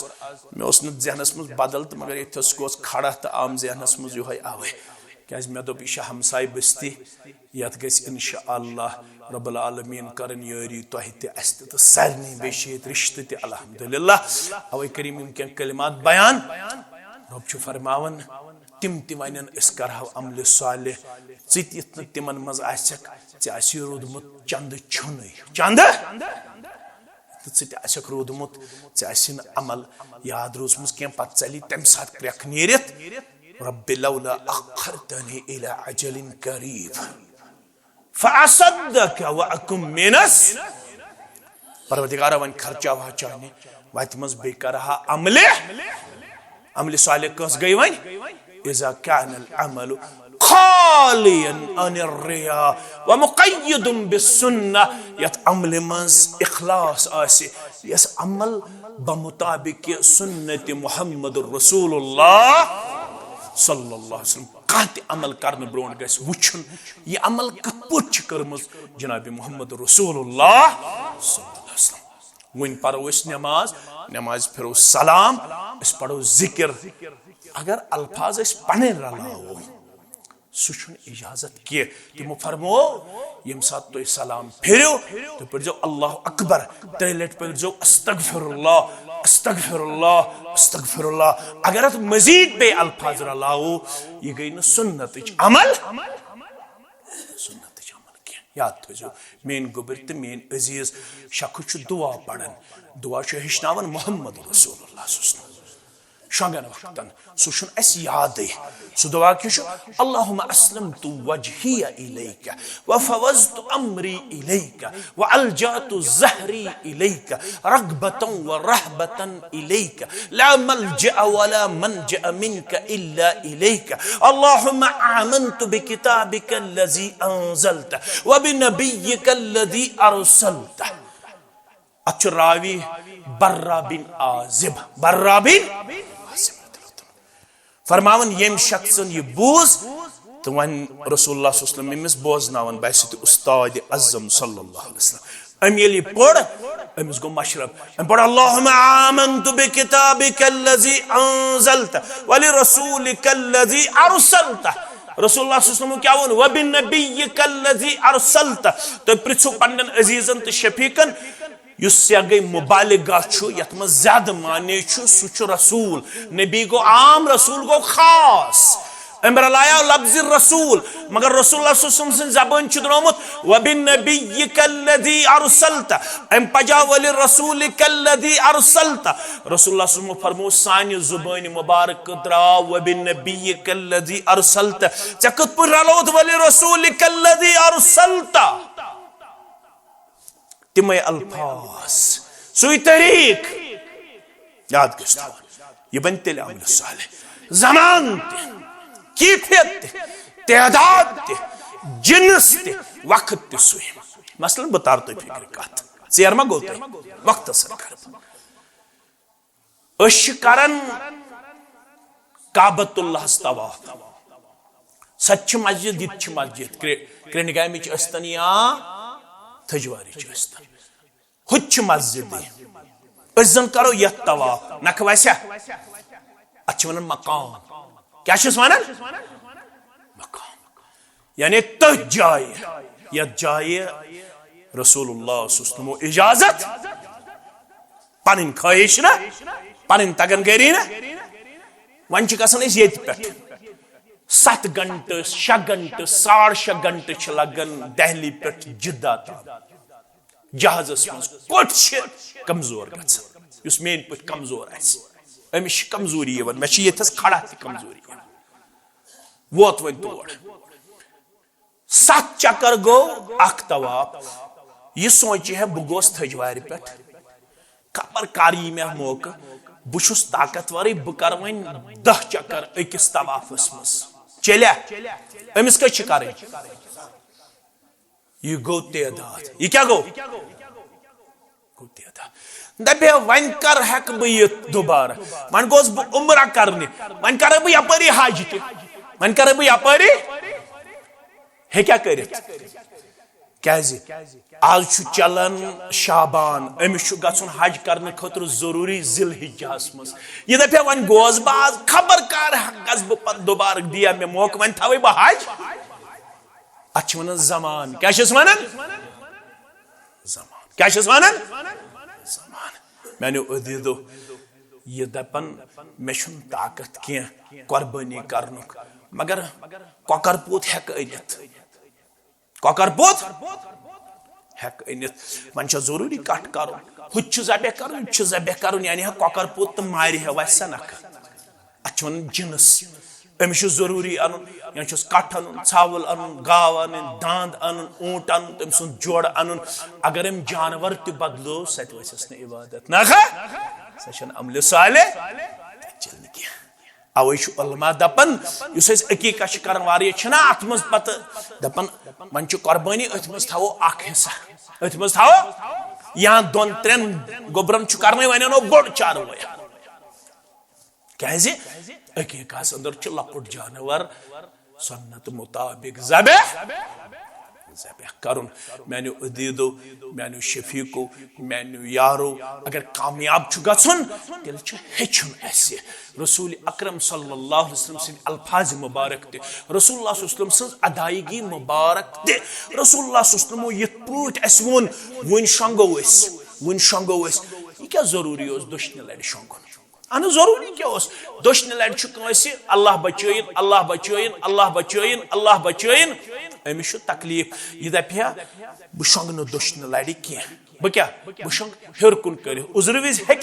मैं उस जहनस मज बदल तो मगर इथस गोस खड़ा तो आम जहनस मज यो आवे क्या मैं दोप यह हमसाय बस्ती यत गस इंशाअल्लाह रब्बुल आलमीन करन यारी तोह ते अस तो सारनी बेशियत रिश्ते ते अल्हम्दुलिल्लाह अवे करीम के कलिमात बयान रब छु फरमावन तिम तिवनन इस करहव अमल सालिह चित तिमन मज आसक चे आसी रोदमुत चंद छुनै चंद षक रोदमुत चे अमल याद रोजम क्या पे चली तम सात क्रख नीरित रब्बि लौला अख्खरतनी इला अजलिन करीब फअसद्दक व अकुम मिनस परवरदिगार वन खर्चा वचाने वत मज बे करहा अमल सालिह कस गई वन इज़ा कान अल अमल खालियन अनिर रिया व मुक़य्यदुन बिस्सुन्नह यत अमल मज इखलास आसे यस अमल बमुताबिक सुन्नत मुहम्मदुर रसूलुल्लाह सल्लल्लाहु अलैहि वसल्लम कह अमल करने ब्रोह गस वुचन यह अमल कत पट कर्म जनाब मोहम्मद रसूलुल्लाह वन परो नमाज नमाज फिरो सलाम पढ़ो जिक्र अगर अल्फाज पे रलावो सह इजाजत कह तमो फरमो यम सात तुम सलाम फिरो तो पढ़ो अल्लाह अकबर 3 लट पढ़ो अस्तगफिरुल्लाह अस्तगफिरुल्लाह अस्तगफिरुल्लाह अगर अत मजीद बे अल्फाज रलावो यह गई न सुन्नत अमल सुन्नत अमल कह याद थो मेन गोबर तो मेन अजीज शख्स दुआ पढ़न दुआ हेचनावन मोहम्मद रसूलुल्लाह शंगन वक्तन सह याद सह दुआ क्या अल्लाहुम्मा अस्लमतु वजहिया इलैका व फवज़तु अम्री इलैका व अलजअतु ज़हरी इलैका रग़बतन व रहबतन इलैका ला मलजअ व ला मनजअ मिनका इल्ला इलैका अल्लाहुम्मा आमनतु बिकिताबिका अल्लज़ी अंज़लता व बिनबिय्यिका अल्लज़ी अरसलता। अच्छा रावी बर्रा बिन आजिब फरमावन यम शख्सन यह बूज तो वन रसूलुल्लाह सल्लल्लाहु अलैहि वसल्लम बोजनावन बहसत उस्ताद अज़म सल्लल्लाहु अलैहि वसल्लम अम ये पढ़ अमिस गो मशरब अम पढ़ अल्लाहुम्मा आमन्तु बिकिताबिका अल्लज़ी अंज़लता व लिरसूलिका अल्लज़ी अरसलता। रसूलुल्लाह सल्लल्लाहु अलैहि वसल्लम क्या वो व बिनबिय्यिका अल्लज़ी अरसलता तो पृछु पन्नन अजीजन तो शफीकन गई मुबालिगा यथ में ज्यादा माने सह रसूल नबी गो आम रसूल गो खास अमर लाया लफ्ज़ रसूल मगर रसूलुल्लाह सल्लल्लाहु अलैहि वसल्लम ज़बान द्रोमुत व बिनबिय्यिका अल्लज़ी अरसलता अम पजा व लिरसूलिका अल्लज़ी अरसलता रसूलुल्लाह सल्लल्लाहु अलैहि वसल्लम फरमो सानि ज़ुबान मुबारक द्राव व बिनबिय्यिका अल्लज़ी अरसलता च कत पर रलोत व लिरसूलिका अल्लज़ी अरसलता तिमय अल्फाज सुई तरीक याद गश्त यह बन तेल अमल साले जमान कैफियत तादाद जिन्स वक्त सुई मसलन बता तो फिक्र कत ेर मा गो वक्त कर काबतुल्लाह तवाफ सच मस्जिद ये मस्जिद क्रेनगाम या थजवारी हुच मस्जिद अन करो ये तवाफ नख वसा अत वन मकाम क्या वन मकाम यानी तथ जाय यथ जाय रसूलुल्लाह सल्लल्लाहु अलैहि वसल्लम इजाजत पन ख्वाहिश ना पन तगन गरी ना वन ये पे 7 घंटे 6 घंटे 6.5 घंटे लगन दहली पे जिद्दा तक जहाजस मज कोट कमजोर गस मेन पे कमजोर अमिस कमजोरी मे ये खड़ा कमजोरी वोत वन तोड़ 7 चक्कर गो अख तवाफ यह सोचे है बह गोस थजवार पे खबर कर मे मौका बहुस ताकतवर बह कर वन 10 चक्कर अकिस तवाफस मज चलिया अमिस कह कर यह गो तादाद यह क्या गो तादाद दपे वन कर हेक बह दोबारा वन गोस बह उम्रा करने वन कर बह यपरी हज वन कर बह यपरी हे क्या कर आज चलन शाबान अमिस गन हज करने खतर जरूरी जिलहिज्जास मज यह दपे वन गोस बाज खबर कर गस बह दोबारा दिया मे मौका वन थवे बह हज अत वन जमान क्या वन जमान क्या वन जमान मैंने अदीदो यह दपन मे ताकत कह कुर्बानी कर मगर कौकर पोत हेक अनित कौकर पोत हेक अनित वन जरूरी कट कर हुच जबे कर यानी कौकर पोत तो मार वैसा नख अत वन जिनस अमिस जरूरी अन या कट अन छावल अन गाव अन दांद अन ऊंट अन तम सुन जोड़ अन अगर अम जानवर त बदलो सत वस इबादत ना सह अमल साले चल क्या अवे उलमा दपन अकीका कर अत मज पे दपन वन कुर्बानी अथ मज थो हिस्सा अथ मज थो या 2-3 गोबरन कर वन बोड़ चारवया क्या अकीकास अंदर लकुट जानवर सुन्नत मुताबिक ज़बह करुन। मैंने अदीदो, मैंने शफीको, मैंने यारो अगर कामयाब गन तेल हेचुन ऐसे रसूल अकरम सल्लल्लाहु अलैहि वसल्लम सिंद अल्फाज मुबारक ते रसूलुल्लाह सल्लल्लाहु अलैहि वसल्लम सिंद अदायगी मुबारक ते रसूलुल्लाह सल्लल्लाहु अलैहि वसल्लम यत पट अस वोन वन शंगो अस यह क्या जरूरी दुश्मन लड़ शंगुन अन जरूरी क्या दुश्मन लड़ अल्लाह बचयन अल्लाह बचयन अल्लाह बचयन अल्लाह बचयन अमिस तकलीफ यह दपा बह शंग दुश्मन लड़ कह बह क्या बह शंग हेर कुन कर उजर विज बह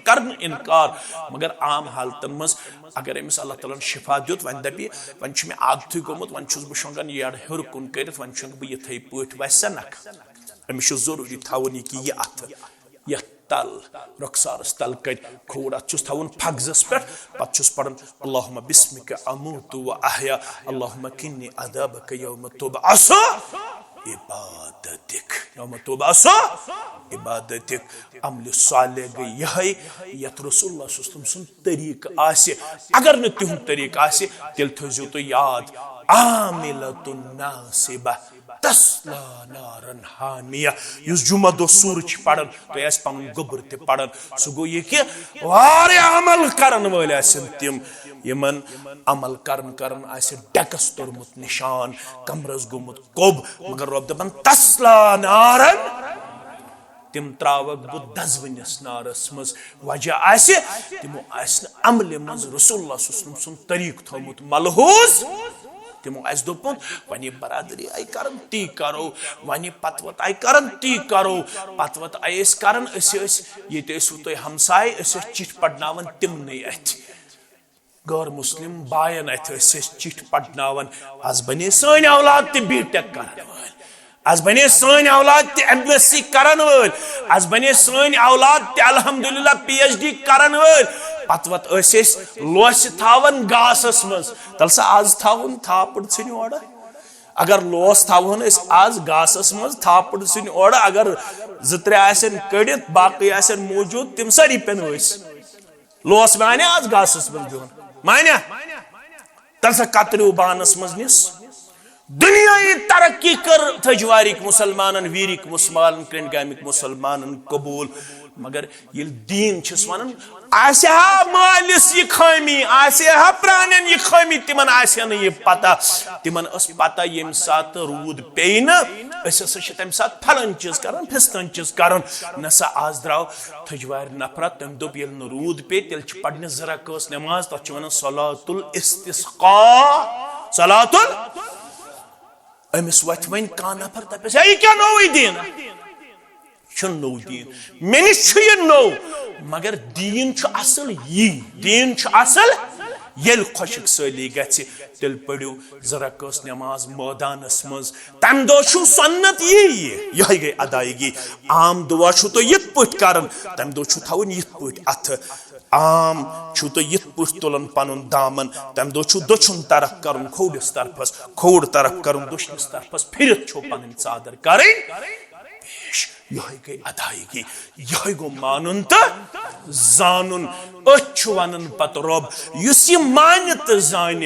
कर इनकार मगर आम हालतन मज अगर अमिस अल्लाह ताला शिफा दित वन दपि वन मे आदत गोमुत वन बह शंगान यार हेर कुन कर वन शंग बह ये पट वस नख अमिस जरूरी थवन यह अत यह तल रखसारस तल कर खोड़ अत थवन फगजस पे पे पढ़न अल्लाहुम्मा बिस्मिका अमूतु व अहया अल्लाहुम्मा किन्नी अज़ाबका यौम तुबअसु इबादतिक यौम तुबअसु इबादतिक अमल साले गई यह यत रसूलुल्लाह सल्लल्लाहु अलैहि वसल्लम सुन तरीक आसे अगर न तिहुं तरीक आसे तेल थजो तो याद आमिलतुन नासिबा तस्ला नारन हामिया युस जुमा दो सूर पढ़न तो ऐस पन गोबर ते पढ़न सह गो यह कि वारे अमल करन वल तिम यमन अमल करन डकस तोरमुत निशान कमरस गोमुत कोब मगर रब दपन तस्ला नारन तिम त्रावक बह दजवनिस नारस मज वजह तिमो अमल मज रसूलुल्लाह सल्लल्लाहु अलैहि वसल्लम सुन तरीक थोमुत मलहूज तिमो दोपुन वन बरादरी आई करन ती करो वन पतवत आई करन ती करो पतवत आई करन ये तुम हमसाय चिठ पढ़नावन तिमन अथ गैर मुस्लिम बायन अथ चिठ पढ़नावन आज बने सन औलाद ते बीटेक करन वल आज बने सन औलाद ते MSc करन वल आज बने सन औलाद ते अल्हम्दुलिल्लाह PhD करन वल पतवत लोस थावन घासस मज तल सा आज थावन थापड़ इन ओर अगर लोस थावन आज घासस मज थापड़ इन ओर अगर त्रे आसन कड़ित बाकी आसन मौजूद तिम सारी पेन लोस माने आज घासस मज बिहन माने तल सा कतरू बानस मज निस दुनियाई तरक्की कर थजवारिक मुसलमानन वीरिक मुसलमान क्रेनगामिक मुसलमान कबूल मगर ये दीन छस वनन आशा मालिस यह खामी आशा प्राणन यह खामी तिमन आशा न यह पता तिमन पता यम सात रूद पे न तम सात फलन चीज कर फिस्तन चीज कर नसा आज द्राव थजवार नफर तम दोप ये रूद पे तेल पढ़ने जरा कस नमाज तथ वन सलातुल इस्तिस्का सलातुल अमिस वत वन कह नफर तपस यह क्या नौ दीन नौ दीन मे नश नौ मगर दीन असल यी दीन असल येल खुशक सली गल पढ़ो जरा कस नमाज मैदानस मज तम दो सन्नत यह गई अदायगी आम दुआ तो ये पट कर तम दो थवन ये पट अथ आम तो ये पट तुलन पन दामन तम दो दछुन तरफ कर खोड़िस तरफस खोड़ तरफ कर दुशनिस तरफस फिर पन चादर कर यह गई अदायगी यह गो मानुन तो जानन वन पत रब इस मान तो जान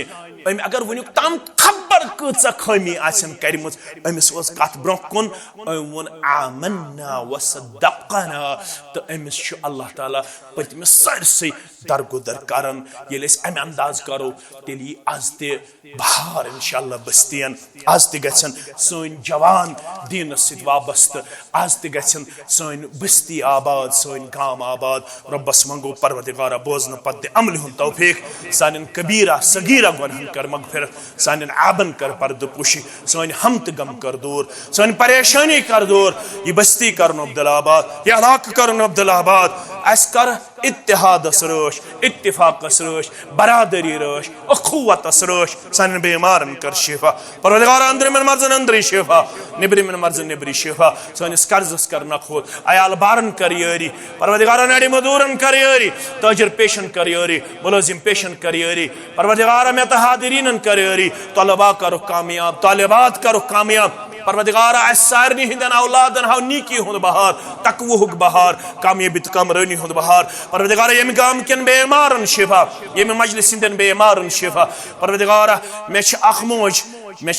अगर वनुक तम खबर कचा खामी कर्म अमिस कत ब्रो कुन वोन आमन्ना वसद्दक़ना तो अमिस अल्लाह ताला पतमिस सरसै दरगुदर करन ये अम अंदाज करो तेल आज ते बहार इंशाअल्लाह बस्तियन आज ते गछन सोन जवान दीनस सित वाबस्त आज ते गछन सोन बस्ती आबाद सोन गाम आबाद रब्बस मंगो परवरदिगारा बोजन पद अमल हुन तौफीक सानन कबीरा सगीरा गुनाहन कर मगफिरत सानन आबन कर पर्द पुशी सोन हमत गम कर दूर सोन परेशानी कर दूर ये बस्ती करन अब्दुल्लाबाद ये इलाका करन अब्दुल्लाबाद अस कर इत्तिहाद रश इत्तिफाक रश बरादरी रश अखुवत रश सान बेमारन कर शिफा परवरदिगार अंदर में मर्जन अंदर शिफा निबरी में मर्जन निबरी शिफा सानिस कर्जस कर नखोद अयाल बारन कर यारी परवरदिगार नडी मजूरन कर यारी ताजिर पेशन कर यारी मुलाजिम पेशन कर यारी परवरदिगार में तहादिरीन कर यारी तलबा करो कामयाब तालिबात करो कामयाब परवदिगार सारे हिंदन औलादन हाव नीकी हुंद बहार, तकवुहुक बहार, कामयाबी तो कामरानी हुंद बहार। परवदिगार यम गाम केन बेमारन शिफा, यम मजलिस हिंदन बेमारन शिफा। परवदिगार मे अख मोज, मे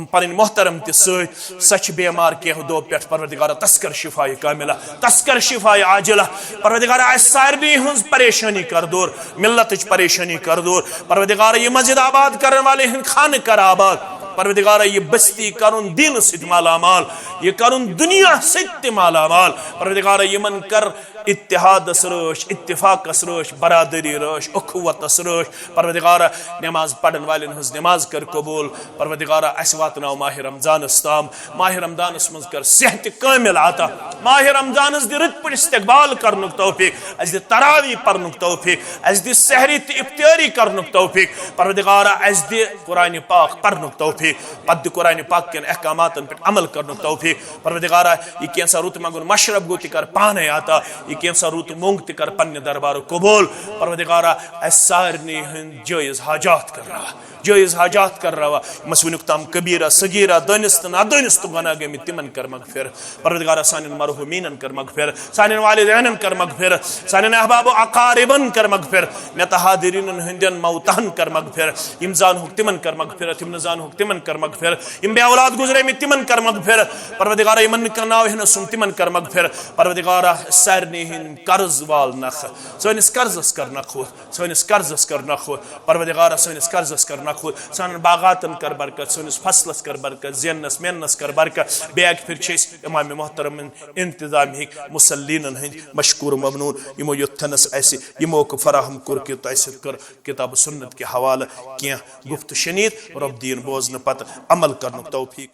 पन मोहतरम सच बेमार कह दो पे, परवदिगार तस्कर शिफा कामिला, तस्कर शिफा आजिला। परवदिगार सारे हज परेशानी कर दूर, मिल्लत परेशानी कर दूर। परवदिगार ये मस्जिद आबाद करने वाले खान कर आबाद। परवदिगार ये बस्ती करुन दिन सिद्ध मालामाल, ये करुन दुनिया सिद्ध मालामाल। परवदिगार यमन कर इत्तिहाद रश, इत्तिफाक रश, बरादरी रश, उखुवत रश। परवदिगार नमाज पढ़न वाले हज नमाज कर कबूल। परवदिगार अस वातनाव माह रमजान ताम, माह रमजान मज कर सेहत कामिल आता, माह रमजान दि रत पे इस्तकबाल करनुक तौफीक, अस दि तरावी पर्नुक तौफीक, अस दि सहरी तो इफ्तारी करनुक तौफीक। परवदिगार अस दि कुरान पाक पर्नुक तौफीक, पद कुरान पाक के अहकामातन पे अमल करनुक तौफीक। परवदिगार ये कैसा रुत मंगुन मशरब गो कर पाने आता, ये कैसा रुत मोंग कर पन्ने दरबार कबूल। परवदिगार अस सारनी हंद जायज हाजात कर रहा, जायज हाजात कर रहा। मसवनुक तम कबीरा सगीरा दानिस्त नादानिस्त गुनाह गमित तिमन कर मगफिर। परवदिगार सानिन मरहुमीनन कर मगफिर, सानिन वालिदैन कर मगफिर, सानिन अहबाब अकारिबन कर मगफिर, नतहादिरिन हंदन मौतहन कर मगफिर। इम जान हुक तिमन कर मगफिर, तिम न जान हुक तिमन कर मगफिर। इम बे औलाद गुजरे में तिमन कर मगफिर। परवदिगार इमन का नाव है सुन तिमन कर मगफिर। परवदिगार सारनी हिन कर्ज वाल नख, सनिस कर्जस कर नखो, सनिस कर्जस कर नखो। परवदिगार सनिस कर्जस कर नखो, सन बागातन कर बरकत, सनिस फसलस कर बरकत, ज़ेनस मेनस कर बरकत। बेग फिर छेस इमाम मोहतरम इंतजाम हिक मुसल्लीनन हिंद मशकूर ममनून यमो युथनस ऐसे यमो को फराहम कर के तैसे कर किताब सुन्नत के हवाले किया गुफ्त शनीद और अब दीन बोझ न पत अमल करनुक तौफीक।